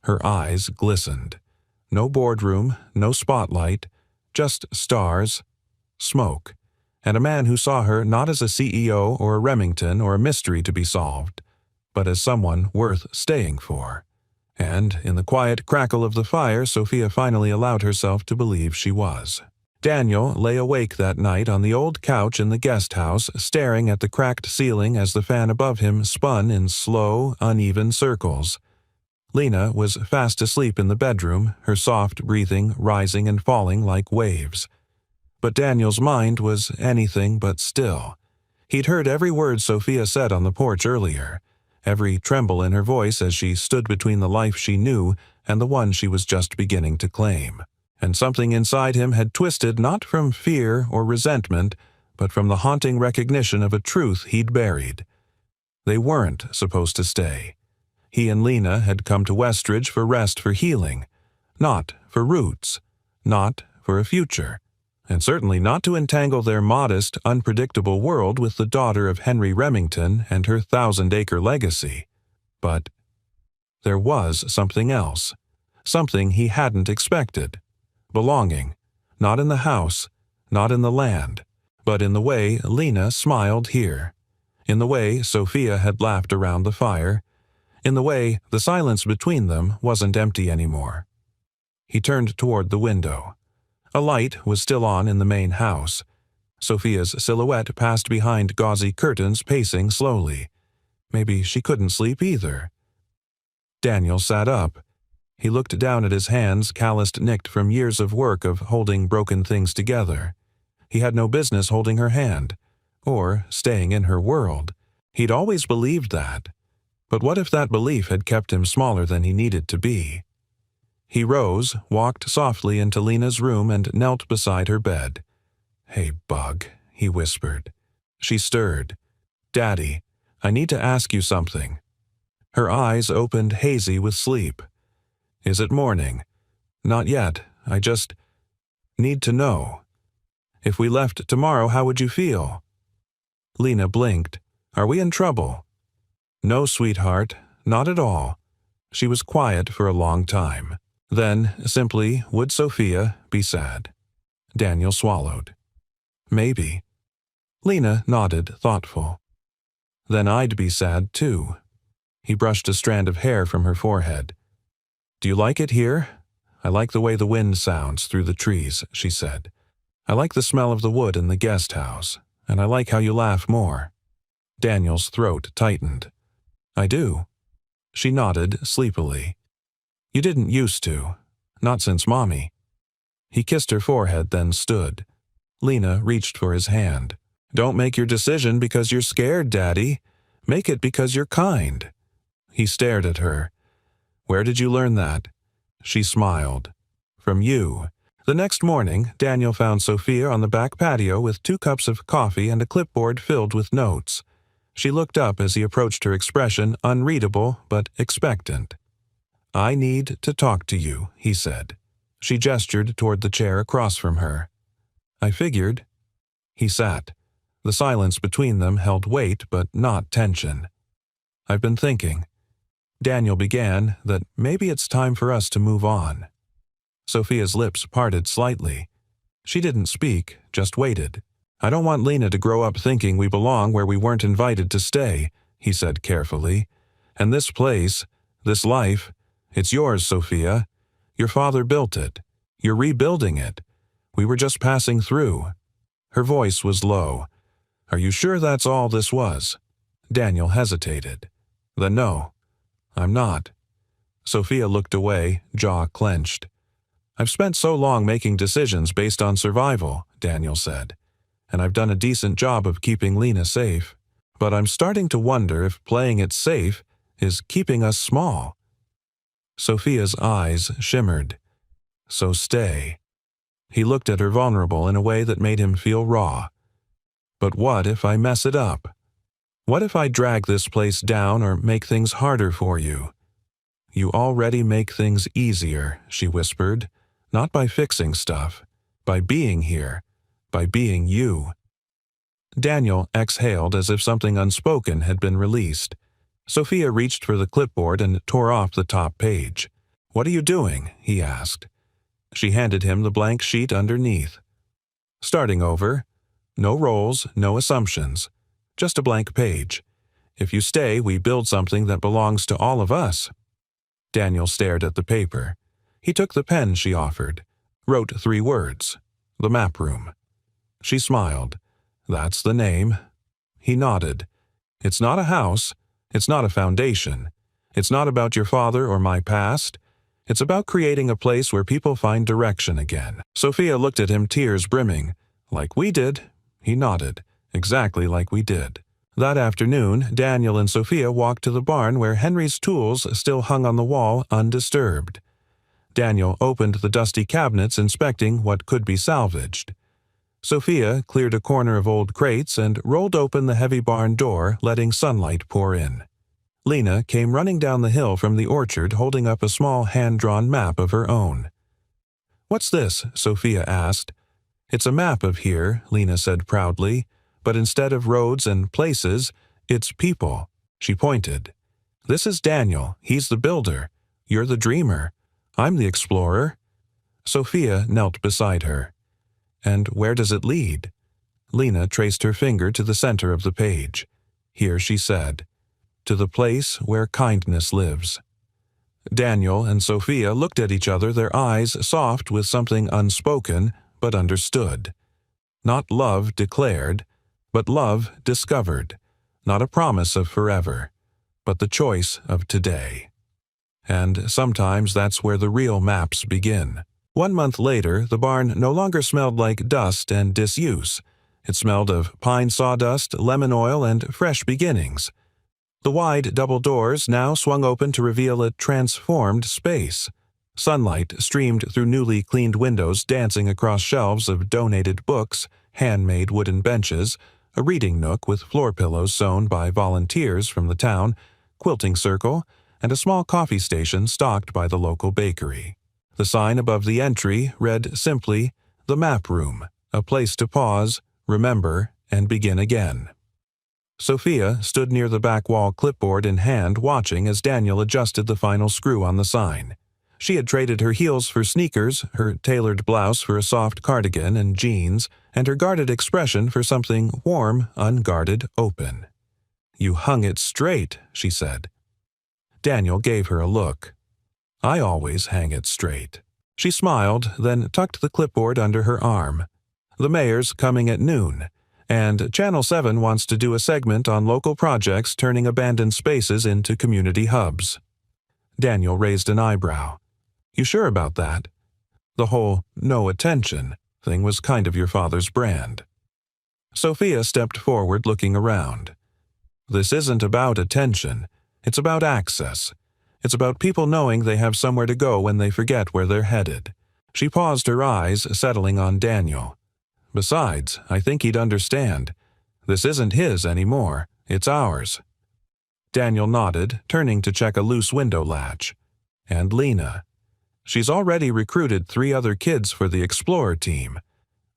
Her eyes glistened. No boardroom, no spotlight, just stars, smoke, and a man who saw her not as a CEO or a Remington or a mystery to be solved, but as someone worth staying for. And in the quiet crackle of the fire, Sophia finally allowed herself to believe she was. Daniel lay awake that night on the old couch in the guest house, staring at the cracked ceiling as the fan above him spun in slow, uneven circles. Lena was fast asleep in the bedroom, her soft breathing rising and falling like waves. But Daniel's mind was anything but still. He'd heard every word Sophia said on the porch earlier, every tremble in her voice as she stood between the life she knew and the one she was just beginning to claim. And something inside him had twisted not from fear or resentment, but from the haunting recognition of a truth he'd buried. They weren't supposed to stay. He and Lena had come to Westridge for rest, for healing, not for roots, not for a future, and certainly not to entangle their modest, unpredictable world with the daughter of Henry Remington and her 1,000-acre legacy. But there was something else, something he hadn't expected. Belonging, not in the house, not in the land, but in the way Lena smiled here, in the way Sophia had laughed around the fire, in the way the silence between them wasn't empty anymore. He turned toward the window. A light was still on in the main house. Sophia's silhouette passed behind gauzy curtains, pacing slowly. Maybe she couldn't sleep either. Daniel sat up. He looked down at his hands, calloused, nicked from years of work of holding broken things together. He had no business holding her hand, or staying in her world. He'd always believed that. But what if that belief had kept him smaller than he needed to be? He rose, walked softly into Lena's room, and knelt beside her bed. "Hey, Bug," he whispered. She stirred. "Daddy, I need to ask you something." Her eyes opened hazy with sleep. "Is it morning?" "Not yet. I just need to know. If we left tomorrow, how would you feel?" Lena blinked. "Are we in trouble?" "No, sweetheart, not at all." She was quiet for a long time. Then, simply, would Sophia be sad? Daniel swallowed. "Maybe." Lena nodded, thoughtful. "Then I'd be sad, too." He brushed a strand of hair from her forehead. "Do you like it here?" "I like the way the wind sounds through the trees," she said. "I like the smell of the wood in the guest house, and I like how you laugh more." Daniel's throat tightened. "I do." She nodded sleepily. "You didn't used to. Not since Mommy." He kissed her forehead, then stood. Lena reached for his hand. "Don't make your decision because you're scared, Daddy. Make it because you're kind." He stared at her. "Where did you learn that?" She smiled. "From you." The next morning, Daniel found Sophia on the back patio with 2 cups of coffee and a clipboard filled with notes. She looked up as he approached, her expression unreadable but expectant. "I need to talk to you," he said. She gestured toward the chair across from her. "I figured." He sat. The silence between them held weight but not tension. "I've been thinking," Daniel began, "that maybe it's time for us to move on." Sophia's lips parted slightly. She didn't speak, just waited. "I don't want Lena to grow up thinking we belong where we weren't invited to stay," he said carefully. "And this place, this life, it's yours, Sophia. Your father built it. You're rebuilding it. We were just passing through." Her voice was low. "Are you sure that's all this was?" Daniel hesitated. "Then no, I'm not." Sophia looked away, jaw clenched. "I've spent so long making decisions based on survival," Daniel said, "and I've done a decent job of keeping Lena safe. But I'm starting to wonder if playing it safe is keeping us small." Sophia's eyes shimmered. "So stay." He looked at her vulnerable in a way that made him feel raw. "But what if I mess it up? What if I drag this place down or make things harder for you?" "You already make things easier," she whispered, "not by fixing stuff, by being here, by being you." Daniel exhaled as if something unspoken had been released. Sophia reached for the clipboard and tore off the top page. "What are you doing?" he asked. She handed him the blank sheet underneath. "Starting over. No roles, no assumptions. Just a blank page. If you stay, we build something that belongs to all of us." Daniel stared at the paper. He took the pen she offered, wrote 3 words. "The Map Room." She smiled. "That's the name." He nodded. "It's not a house. It's not a foundation. It's not about your father or my past. It's about creating a place where people find direction again." Sophia looked at him, tears brimming. "Like we did." He nodded. "Exactly like we did." That afternoon, Daniel and Sophia walked to the barn where Henry's tools still hung on the wall undisturbed. Daniel opened the dusty cabinets, inspecting what could be salvaged. Sophia cleared a corner of old crates and rolled open the heavy barn door, letting sunlight pour in. Lena came running down the hill from the orchard, holding up a small hand-drawn map of her own. "What's this?" Sophia asked. "It's a map of here," Lena said proudly, "but instead of roads and places, it's people." She pointed. "This is Daniel. He's the builder. You're the dreamer. I'm the explorer." Sophia knelt beside her. "And where does it lead?" Lena traced her finger to the center of the page. "Here," she said, "to the place where kindness lives." Daniel and Sophia looked at each other, their eyes soft with something unspoken but understood. Not love declared, but love discovered. Not a promise of forever, but the choice of today. And sometimes that's where the real maps begin. 1 month later, the barn no longer smelled like dust and disuse. It smelled of pine sawdust, lemon oil, and fresh beginnings. The wide double doors now swung open to reveal a transformed space. Sunlight streamed through newly cleaned windows, dancing across shelves of donated books, handmade wooden benches, a reading nook with floor pillows sewn by volunteers from the town, quilting circle, and a small coffee station stocked by the local bakery. The sign above the entry read simply, "The Map Room, a place to pause, remember, and begin again." Sophia stood near the back wall, clipboard in hand, watching as Daniel adjusted the final screw on the sign. She had traded her heels for sneakers, her tailored blouse for a soft cardigan and jeans, and her guarded expression for something warm, unguarded, open. "You hung it straight," she said. Daniel gave her a look. "I always hang it straight." She smiled, then tucked the clipboard under her arm. "The mayor's coming at noon, and Channel 7 wants to do a segment on local projects turning abandoned spaces into community hubs." Daniel raised an eyebrow. "You sure about that? The whole no attention thing was kind of your father's brand." Sophia stepped forward, looking around. "This isn't about attention. It's about access. It's about people knowing they have somewhere to go when they forget where they're headed." She paused, her eyes settling on Daniel. "Besides, I think he'd understand. This isn't his anymore. It's ours." Daniel nodded, turning to check a loose window latch. "And Lena. She's already recruited 3 other kids for the Explorer team.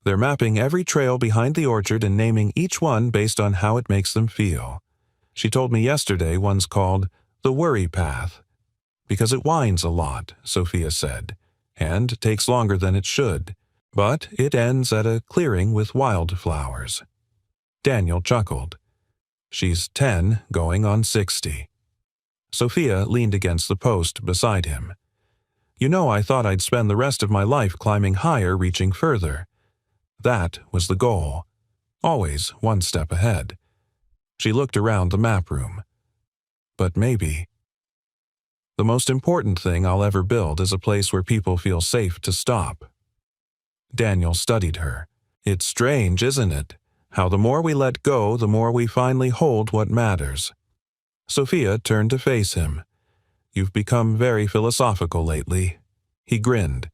They're mapping every trail behind the orchard and naming each one based on how it makes them feel. She told me yesterday one's called the Worry Path. Because it winds a lot," Sophia said, "and takes longer than it should. But it ends at a clearing with wildflowers." Daniel chuckled. "She's 10, going on 60. Sophia leaned against the post beside him. "You know, I thought I'd spend the rest of my life climbing higher, reaching further. That was the goal. Always one step ahead." She looked around the map room. "But maybe the most important thing I'll ever build is a place where people feel safe to stop." Daniel studied her. "It's strange, isn't it? How the more we let go, the more we finally hold what matters." Sophia turned to face him. "You've become very philosophical lately." He grinned.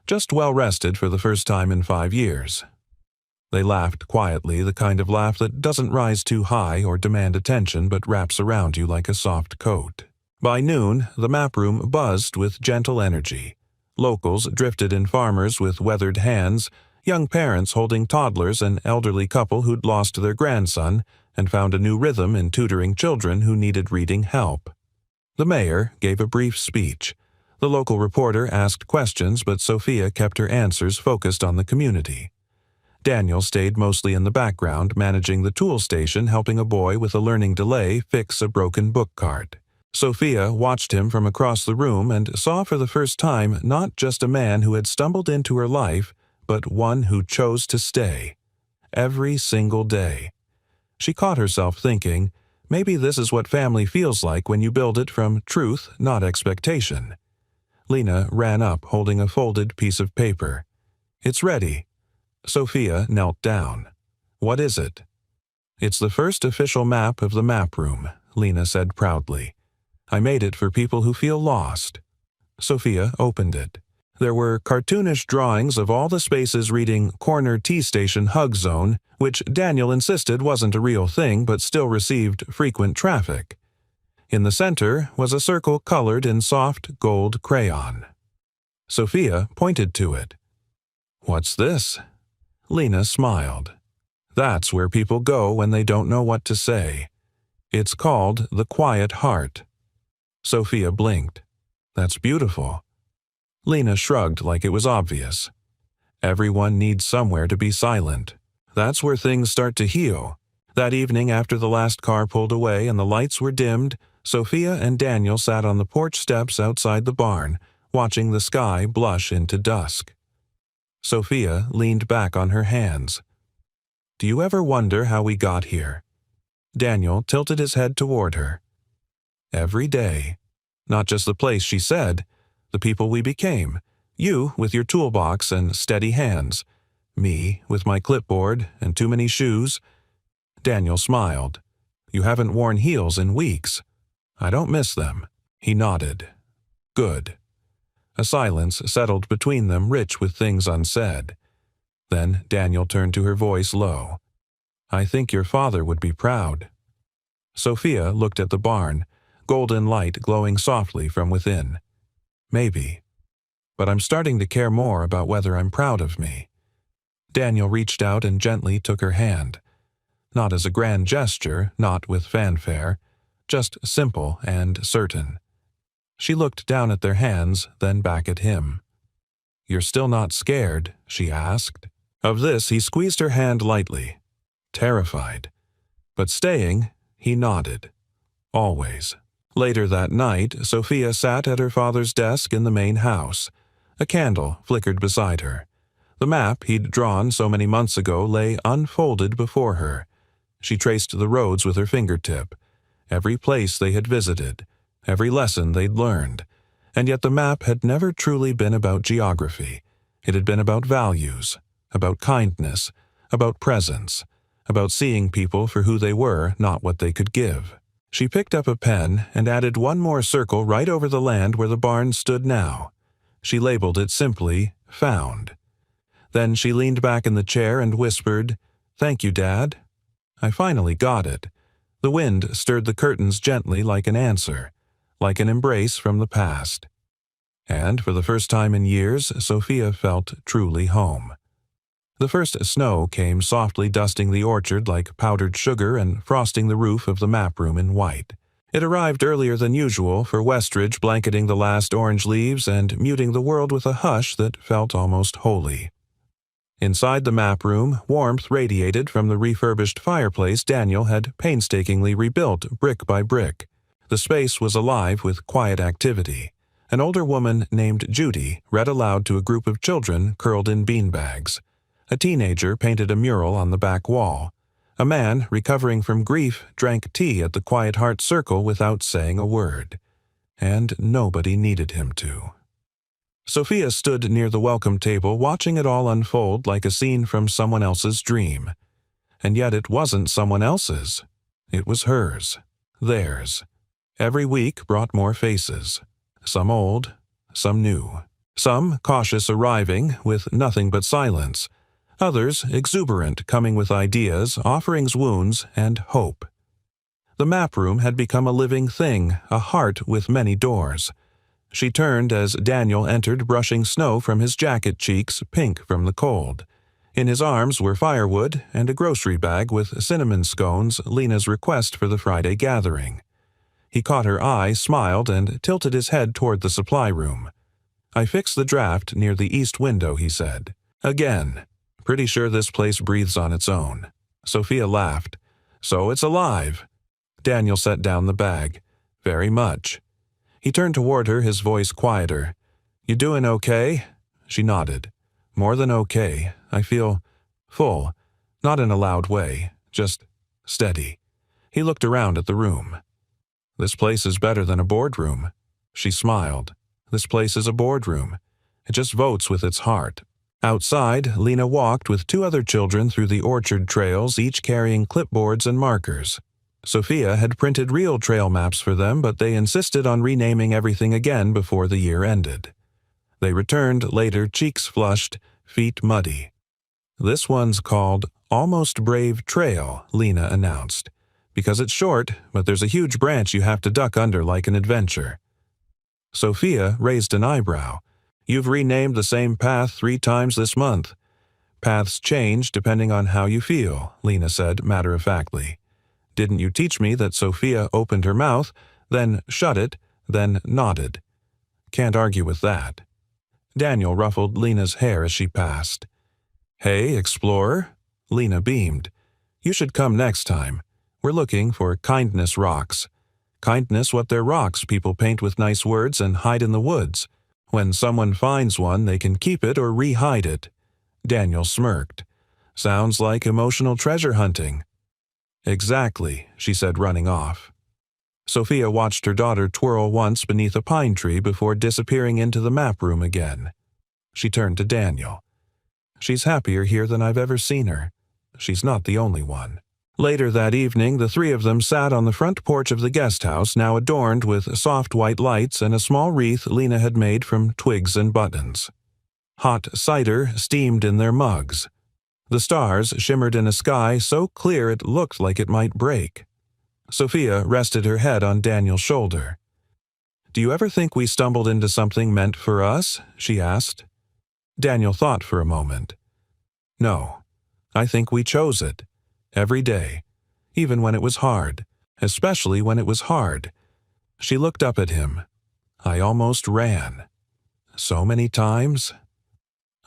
"Just well-rested for the first time in 5 years." They laughed quietly, the kind of laugh that doesn't rise too high or demand attention but wraps around you like a soft coat. By noon, the map room buzzed with gentle energy. Locals drifted in, farmers with weathered hands, young parents holding toddlers, an elderly couple who'd lost their grandson and found a new rhythm in tutoring children who needed reading help. The mayor gave a brief speech. The local reporter asked questions, but Sophia kept her answers focused on the community. Daniel stayed mostly in the background, managing the tool station, helping a boy with a learning delay fix a broken book cart. Sophia watched him from across the room and saw for the first time not just a man who had stumbled into her life, but one who chose to stay. Every single day. She caught herself thinking, Maybe this is what family feels like when you build it from truth, not expectation. Lena ran up holding a folded piece of paper. It's ready. Sophia knelt down. What is it? It's the first official map of the map room, Lena said proudly. I made it for people who feel lost. Sophia opened it. There were cartoonish drawings of all the spaces reading Corner Tea Station Hug Zone, which Daniel insisted wasn't a real thing but still received frequent traffic. In the center was a circle colored in soft gold crayon. Sophia pointed to it. What's this? Lena smiled. That's where people go when they don't know what to say. It's called the Quiet Heart. Sophia blinked. That's beautiful. Lena shrugged like it was obvious. Everyone needs somewhere to be silent. That's where things start to heal. That evening after the last car pulled away and the lights were dimmed, Sophia and Daniel sat on the porch steps outside the barn, watching the sky blush into dusk. Sophia leaned back on her hands. Do you ever wonder how we got here? Daniel tilted his head toward her. Every day. Not just the place she said, the people we became. You with your toolbox and steady hands. Me with my clipboard and too many shoes. Daniel smiled. You haven't worn heels in weeks. I don't miss them. He nodded. Good. A silence settled between them, rich with things unsaid. Then Daniel turned to her, voice low. I think your father would be proud. Sophia looked at the barn, golden light glowing softly from within. Maybe. But I'm starting to care more about whether I'm proud of me. Daniel reached out and gently took her hand. Not as a grand gesture, not with fanfare, just simple and certain. She looked down at their hands, then back at him. You're still not scared? She asked. Of this he squeezed her hand lightly. Terrified. But staying, he nodded. Always. Later that night, Sophia sat at her father's desk in the main house. A candle flickered beside her. The map he'd drawn so many months ago lay unfolded before her. She traced the roads with her fingertip, every place they had visited, every lesson they'd learned. And yet the map had never truly been about geography. It had been about values, about kindness, about presence, about seeing people for who they were, not what they could give. She picked up a pen and added one more circle right over the land where the barn stood now. She labeled it simply, Found. Then she leaned back in the chair and whispered, Thank you, Dad. I finally got it. The wind stirred the curtains gently like an answer, like an embrace from the past. And for the first time in years, Sophia felt truly home. The first snow came softly dusting the orchard like powdered sugar and frosting the roof of the map room in white. It arrived earlier than usual, for Westridge blanketing the last orange leaves and muting the world with a hush that felt almost holy. Inside the map room, warmth radiated from the refurbished fireplace Daniel had painstakingly rebuilt brick by brick. The space was alive with quiet activity. An older woman named Judy read aloud to a group of children curled in beanbags. A teenager painted a mural on the back wall. A man, recovering from grief, drank tea at the Quiet Heart Circle without saying a word. And nobody needed him to. Sophia stood near the welcome table, watching it all unfold like a scene from someone else's dream. And yet it wasn't someone else's. It was hers. Theirs. Every week brought more faces. Some old, some new. Some cautious arriving, with nothing but silence. Others exuberant, coming with ideas, offerings, wounds, and hope. The map room had become a living thing, a heart with many doors. She turned as Daniel entered, brushing snow from his jacket cheeks, pink from the cold. In his arms were firewood and a grocery bag with cinnamon scones, Lena's request for the Friday gathering. He caught her eye, smiled, and tilted his head toward the supply room. I fixed the draft near the east window, he said. Again. Pretty sure this place breathes on its own. Sophia laughed. So it's alive. Daniel set down the bag. Very much. He turned toward her, his voice quieter. You doing okay? She nodded. More than okay. I feel full. Not in a loud way. Just steady. He looked around at the room. "This place is better than a boardroom." She smiled. "This place is a boardroom. It just votes with its heart." Outside, Lena walked with two other children through the orchard trails, each carrying clipboards and markers. Sophia had printed real trail maps for them, but they insisted on renaming everything again before the year ended. They returned later, cheeks flushed, feet muddy. "This one's called Almost Brave Trail," Lena announced. "Because it's short, but there's a huge branch you have to duck under like an adventure." Sophia raised an eyebrow. "You've renamed the same path 3 times this month." "Paths change depending on how you feel," Lena said matter-of-factly. "Didn't you teach me that Sophia opened her mouth, then shut it, then nodded?" "Can't argue with that." Daniel ruffled Lena's hair as she passed. "Hey, explorer." Lena beamed. "You should come next time. We're looking for kindness rocks. Kindness what they're rocks people paint with nice words and hide in the woods. When someone finds one, they can keep it or re-hide it." Daniel smirked. "Sounds like emotional treasure hunting." "Exactly," she said, running off. Sophia watched her daughter twirl once beneath a pine tree before disappearing into the map room again. She turned to Daniel. "She's happier here than I've ever seen her. She's not the only one." Later that evening, the 3 of them sat on the front porch of the guest house, now adorned with soft white lights and a small wreath Lena had made from twigs and buttons. Hot cider steamed in their mugs. The stars shimmered in a sky so clear it looked like it might break. Sophia rested her head on Daniel's shoulder. "Do you ever think we stumbled into something meant for us?" she asked. Daniel thought for a moment. "No, I think we chose it. Every day, even when it was hard, especially when it was hard." She looked up at him. "I almost ran." "So many times?"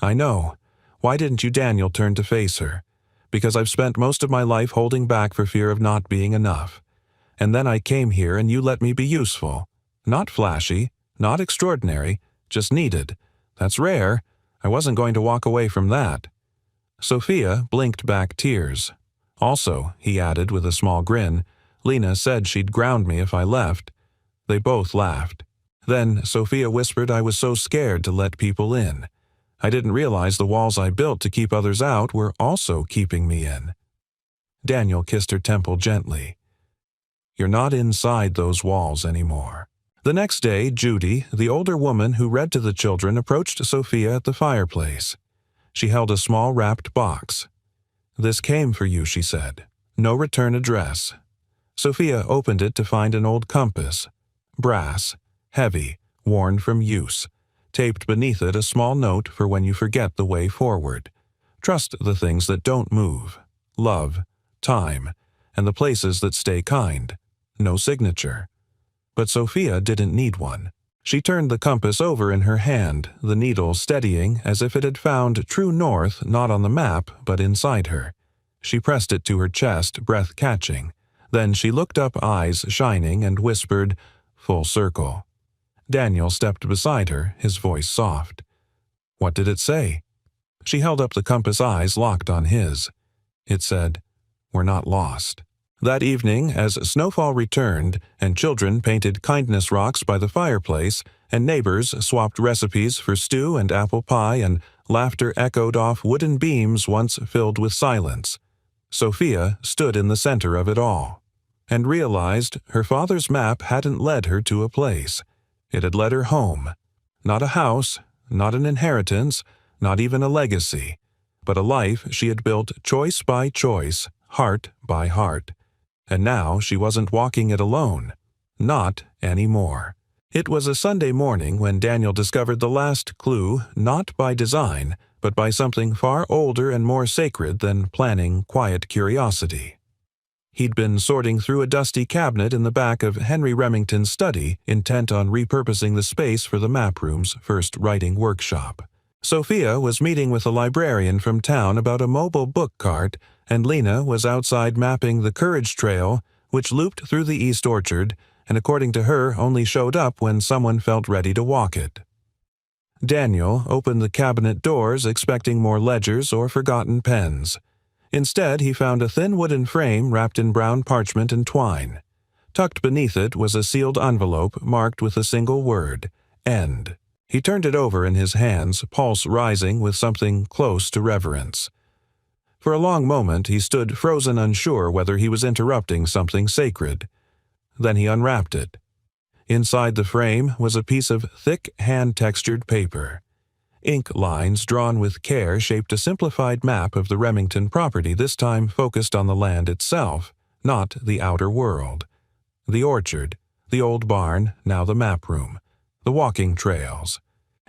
"I know. Why didn't you?" Daniel turned to face her. "Because I've spent most of my life holding back for fear of not being enough. And then I came here and you let me be useful. Not flashy, not extraordinary, just needed. That's rare. I wasn't going to walk away from that." Sophia blinked back tears. "Also," he added with a small grin, "Lena said she'd ground me if I left." They both laughed. Then Sophia whispered I was so scared to let people in. I didn't realize the walls I built to keep others out were also keeping me in. Daniel kissed her temple gently. "You're not inside those walls anymore." The next day, Judy, the older woman who read to the children, approached Sophia at the fireplace. She held a small wrapped box. "This came for you," she said. "No return address." Sophia opened it to find an old compass. Brass, heavy, worn from use. Taped beneath it a small note for when you forget the way forward. Trust the things that don't move. Love, time, and the places that stay kind. No signature. But Sophia didn't need one. She turned the compass over in her hand, the needle steadying as if it had found true north not on the map but inside her. She pressed it to her chest, breath catching. Then she looked up, eyes shining, and whispered, "Full circle." Daniel stepped beside her, his voice soft. "What did it say?" She held up the compass, eyes locked on his. It said, "We're not lost." That evening, as snowfall returned, and children painted kindness rocks by the fireplace, and neighbors swapped recipes for stew and apple pie, and laughter echoed off wooden beams once filled with silence, Sophia stood in the center of it all, and realized her father's map hadn't led her to a place. It had led her home. Not a house, not an inheritance, not even a legacy, but a life she had built choice by choice, heart by heart. And now she wasn't walking it alone. Not anymore. It was a Sunday morning when Daniel discovered the last clue, not by design, but by something far older and more sacred than planning quiet curiosity. He'd been sorting through a dusty cabinet in the back of Henry Remington's study, intent on repurposing the space for the map room's first writing workshop. Sophia was meeting with a librarian from town about a mobile book cart, and Lena was outside mapping the Courage Trail, which looped through the East Orchard, and according to her only showed up when someone felt ready to walk it. Daniel opened the cabinet doors expecting more ledgers or forgotten pens. Instead, he found a thin wooden frame wrapped in brown parchment and twine. Tucked beneath it was a sealed envelope marked with a single word, "End." He turned it over in his hands, pulse rising with something close to reverence. For a long moment he stood frozen, unsure whether he was interrupting something sacred. Then he unwrapped it. Inside the frame was a piece of thick, hand-textured paper. Ink lines drawn with care shaped a simplified map of the Remington property, this time focused on the land itself, not the outer world. The orchard, the old barn, now the map room, the walking trails.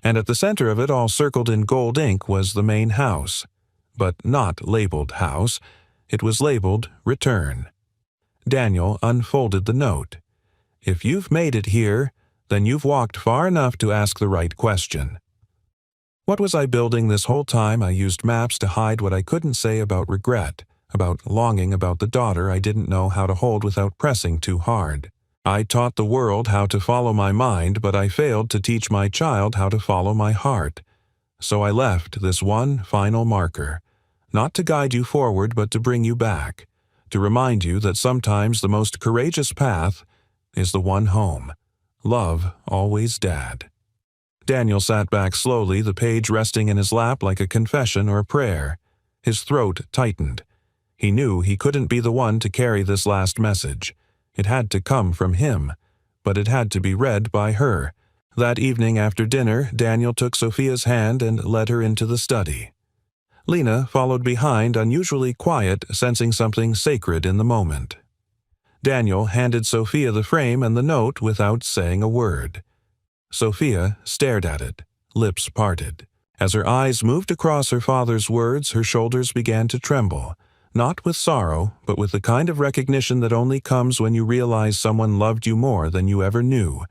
And at the center of it, all circled in gold ink, was the main house. But not labeled house. It was labeled Return. Daniel unfolded the note. If you've made it here, then you've walked far enough to ask the right question. What was I building this whole time? I used maps to hide what I couldn't say about regret, about longing, about the daughter I didn't know how to hold without pressing too hard. I taught the world how to follow my mind, but I failed to teach my child how to follow my heart. So I left this one final marker, not to guide you forward, but to bring you back, to remind you that sometimes the most courageous path is the one home. Love always, Dad. Daniel sat back slowly, the page resting in his lap like a confession or a prayer. His throat tightened. He knew he couldn't be the one to carry this last message. It had to come from him, but it had to be read by her. That evening after dinner, Daniel took Sophia's hand and led her into the study. Lena followed behind, unusually quiet, sensing something sacred in the moment. Daniel handed Sophia the frame and the note without saying a word. Sophia stared at it, lips parted. As her eyes moved across her father's words, her shoulders began to tremble, not with sorrow, but with the kind of recognition that only comes when you realize someone loved you more than you ever knew,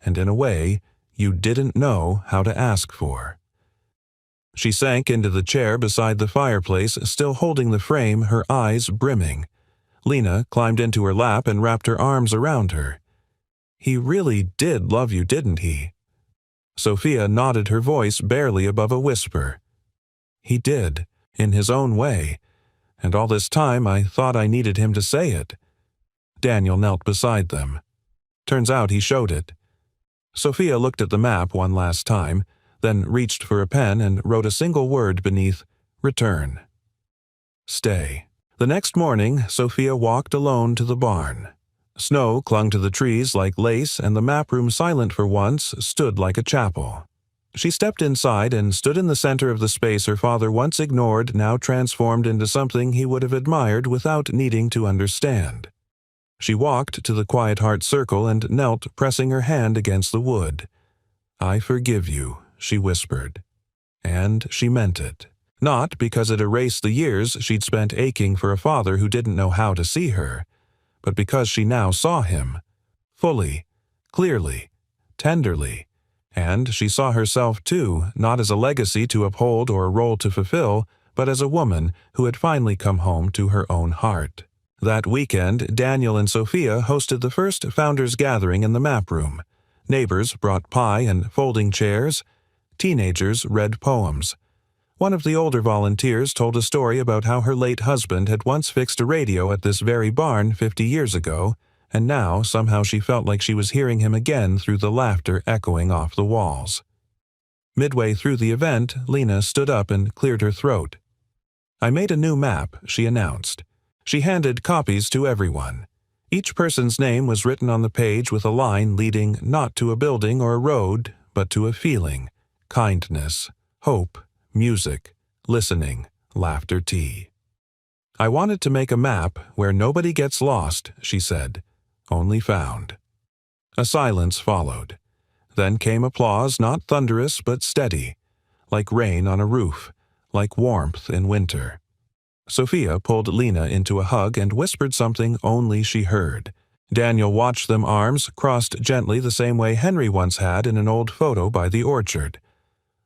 and in a way you didn't know how to ask for. She sank into the chair beside the fireplace, still holding the frame, her eyes brimming. Lena climbed into her lap and wrapped her arms around her. He really did love you, didn't he? Sophia nodded, her voice barely above a whisper. He did, in his own way, and all this time I thought I needed him to say it. Daniel knelt beside them. Turns out he showed it. Sophia looked at the map one last time, then reached for a pen and wrote a single word beneath Return. Stay. The next morning, Sophia walked alone to the barn. Snow clung to the trees like lace, and the map room, silent for once, stood like a chapel. She stepped inside and stood in the center of the space her father once ignored, now transformed into something he would have admired without needing to understand. She walked to the Quiet Heart Circle and knelt, pressing her hand against the wood. I forgive you, she whispered. And she meant it. Not because it erased the years she'd spent aching for a father who didn't know how to see her, but because she now saw him, fully, clearly, tenderly, and she saw herself too, not as a legacy to uphold or a role to fulfill, but as a woman who had finally come home to her own heart. That weekend, Daniel and Sophia hosted the first founders' gathering in the map room. Neighbors brought pie and folding chairs. Teenagers read poems. One of the older volunteers told a story about how her late husband had once fixed a radio at this very barn 50 years ago, and now somehow she felt like she was hearing him again through the laughter echoing off the walls. Midway through the event, Lena stood up and cleared her throat. I made a new map, she announced. She handed copies to everyone. Each person's name was written on the page with a line leading not to a building or a road, but to a feeling, kindness, hope, music, listening, laughter, tea. I wanted to make a map where nobody gets lost, she said, only found. A silence followed. Then came applause, not thunderous but steady, like rain on a roof, like warmth in winter. Sophia pulled Lena into a hug and whispered something only she heard. Daniel watched them, arms crossed gently the same way Henry once had in an old photo by the orchard.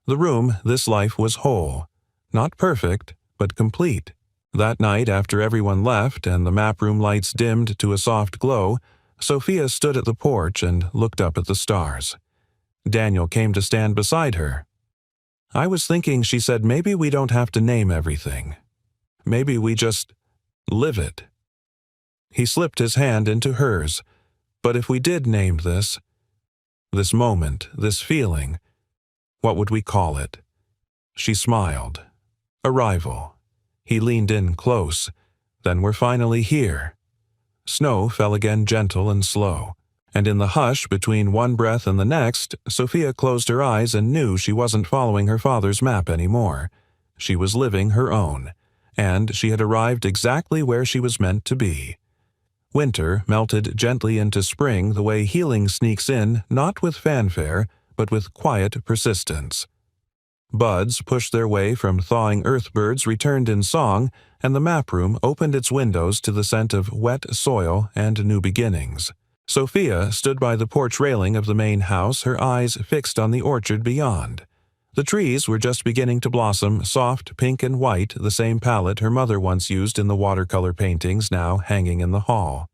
The room, this life, was whole. Not perfect, but complete. That night, after everyone left and the map room lights dimmed to a soft glow, Sophia stood at the porch and looked up at the stars. Daniel came to stand beside her. I was thinking, she said, maybe we don't have to name everything. Maybe we just live it. He slipped his hand into hers. But if we did name this moment, this feeling, what would we call it? She smiled. Arrival. He leaned in close. Then we're finally here. Snow fell again, gentle and slow. And in the hush between one breath and the next, Sophia closed her eyes and knew she wasn't following her father's map anymore. She was living her own, and she had arrived exactly where she was meant to be. Winter melted gently into spring the way healing sneaks in, not with fanfare, but with quiet persistence. Buds pushed their way from thawing earthbirds returned in song, and the map room opened its windows to the scent of wet soil and new beginnings. Sophia stood by the porch railing of the main house, her eyes fixed on the orchard beyond. The trees were just beginning to blossom, soft pink and white, the same palette her mother once used in the watercolor paintings now hanging in the hall.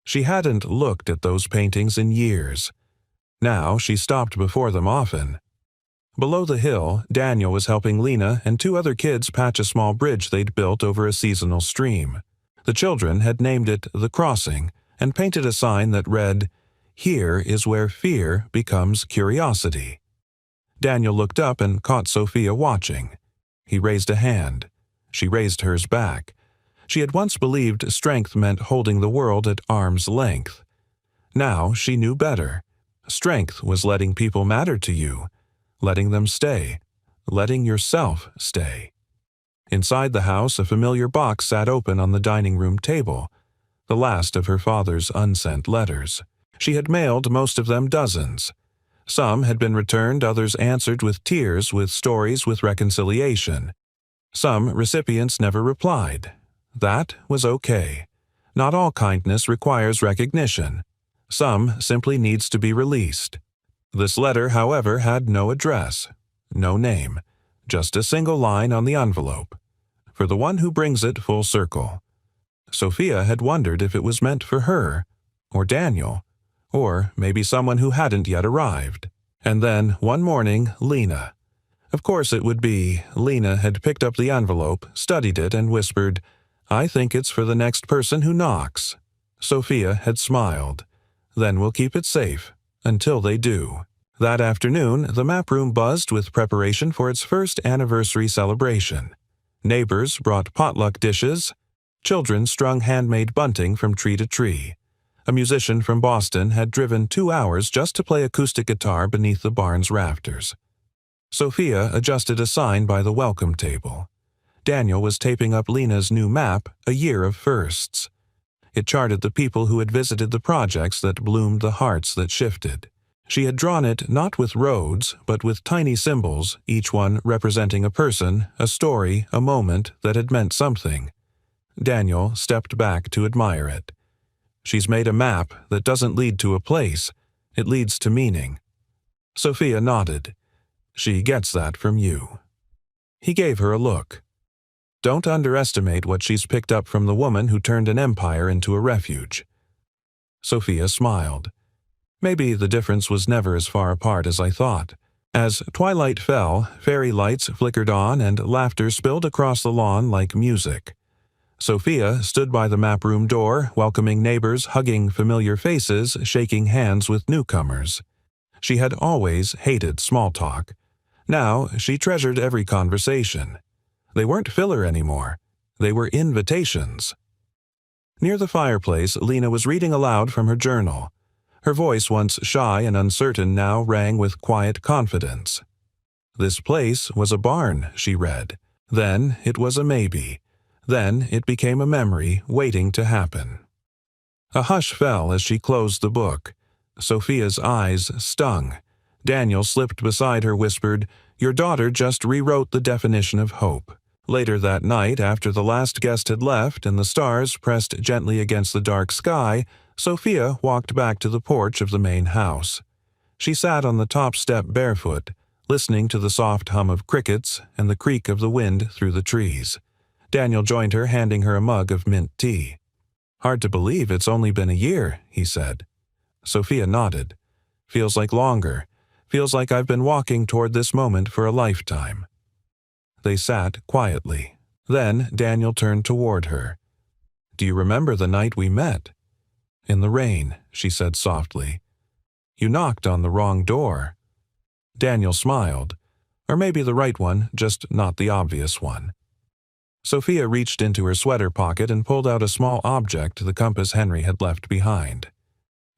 She hadn't looked at those paintings in years. Now she stopped before them often. Below the hill, Daniel was helping Lena and two other kids patch a small bridge they'd built over a seasonal stream. The children had named it The Crossing and painted a sign that read, "Here is where fear becomes curiosity." Daniel looked up and caught Sophia watching. He raised a hand. She raised hers back. She had once believed strength meant holding the world at arm's length. Now she knew better. Strength was letting people matter to you, letting them stay, letting yourself stay. Inside the house, a familiar box sat open on the dining room table, the last of her father's unsent letters. She had mailed most of them dozens. Some had been returned, others answered with tears, with stories, with reconciliation. Some recipients never replied. That was okay. Not all kindness requires recognition. Some simply needs to be released. This letter, however, had no address, no name, just a single line on the envelope. For the one who brings it full circle. Sophia had wondered if it was meant for her, or Daniel, or maybe someone who hadn't yet arrived. And then, one morning, Lena. Of course it would be. Lena had picked up the envelope, studied it, and whispered, "I think it's for the next person who knocks." Sophia had smiled. "Then we'll keep it safe, until they do." That afternoon, the map room buzzed with preparation for its first anniversary celebration. Neighbors brought potluck dishes. Children strung handmade bunting from tree to tree. A musician from Boston had driven 2 hours just to play acoustic guitar beneath the barn's rafters. Sophia adjusted a sign by the welcome table. Daniel was taping up Lena's new map, A Year of Firsts. It charted the people who had visited the projects that bloomed the hearts that shifted. She had drawn it not with roads, but with tiny symbols, each one representing a person, a story, a moment that had meant something. Daniel stepped back to admire it. She's made a map that doesn't lead to a place, it leads to meaning. Sophia nodded. She gets that from you. He gave her a look. Don't underestimate what she's picked up from the woman who turned an empire into a refuge. Sophia smiled. Maybe the difference was never as far apart as I thought. As twilight fell, fairy lights flickered on and laughter spilled across the lawn like music. Sophia stood by the map room door, welcoming neighbors, hugging familiar faces, shaking hands with newcomers. She had always hated small talk. Now she treasured every conversation. They weren't filler anymore. They were invitations. Near the fireplace, Lena was reading aloud from her journal. Her voice, once shy and uncertain, now rang with quiet confidence. This place was a barn, she read. Then it was a maybe. Then it became a memory waiting to happen. A hush fell as she closed the book. Sophia's eyes stung. Daniel slipped beside her, whispered, "Your daughter just rewrote the definition of hope." Later that night, after the last guest had left and the stars pressed gently against the dark sky, Sophia walked back to the porch of the main house. She sat on the top step barefoot, listening to the soft hum of crickets and the creak of the wind through the trees. Daniel joined her, handing her a mug of mint tea. "Hard to believe it's only been a year," he said. Sophia nodded. "Feels like longer. Feels like I've been walking toward this moment for a lifetime." They sat quietly. Then Daniel turned toward her. "Do you remember the night we met?" "In the rain," she said softly. "You knocked on the wrong door." Daniel smiled. Or maybe the right one, just not the obvious one. Sophia reached into her sweater pocket and pulled out a small object, the compass Henry had left behind.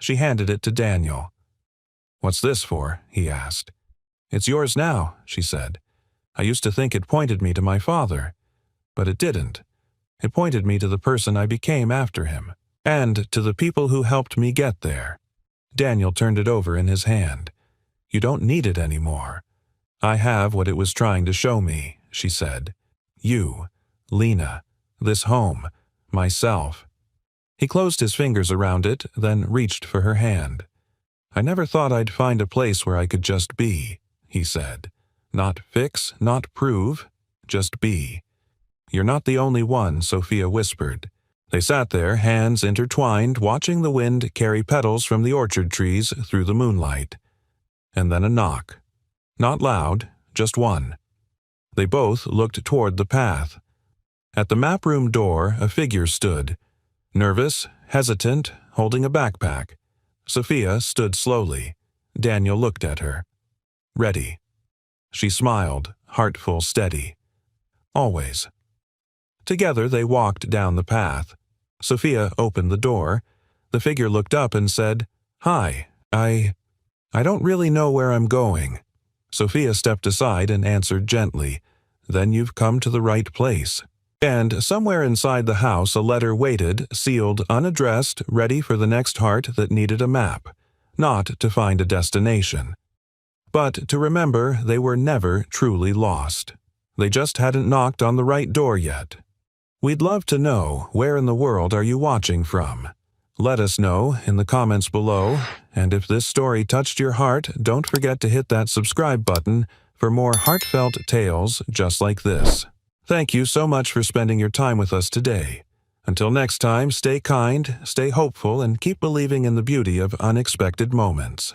She handed it to Daniel. "What's this for?" he asked. "It's yours now," she said. "I used to think it pointed me to my father. But it didn't. It pointed me to the person I became after him, and to the people who helped me get there." Daniel turned it over in his hand. "You don't need it anymore. I have what it was trying to show me," she said. "You, Lena, this home, myself." He closed his fingers around it, then reached for her hand. "I never thought I'd find a place where I could just be," he said. "Not fix, not prove, just be." "You're not the only one," Sophia whispered. They sat there, hands intertwined, watching the wind carry petals from the orchard trees through the moonlight. And then a knock. Not loud, just one. They both looked toward the path. At the map room door, a figure stood. Nervous, hesitant, holding a backpack. Sophia stood slowly. Daniel looked at her. "Ready." She smiled, heartful, steady. "Always." Together they walked down the path. Sophia opened the door. The figure looked up and said, "Hi, I don't really know where I'm going." Sophia stepped aside and answered gently, "Then you've come to the right place." And somewhere inside the house a letter waited, sealed, unaddressed, ready for the next heart that needed a map, not to find a destination, but to remember they were never truly lost. They just hadn't knocked on the right door yet. We'd love to know, where in the world are you watching from? Let us know in the comments below, and if this story touched your heart, don't forget to hit that subscribe button for more heartfelt tales just like this. Thank you so much for spending your time with us today. Until next time, stay kind, stay hopeful, and keep believing in the beauty of unexpected moments.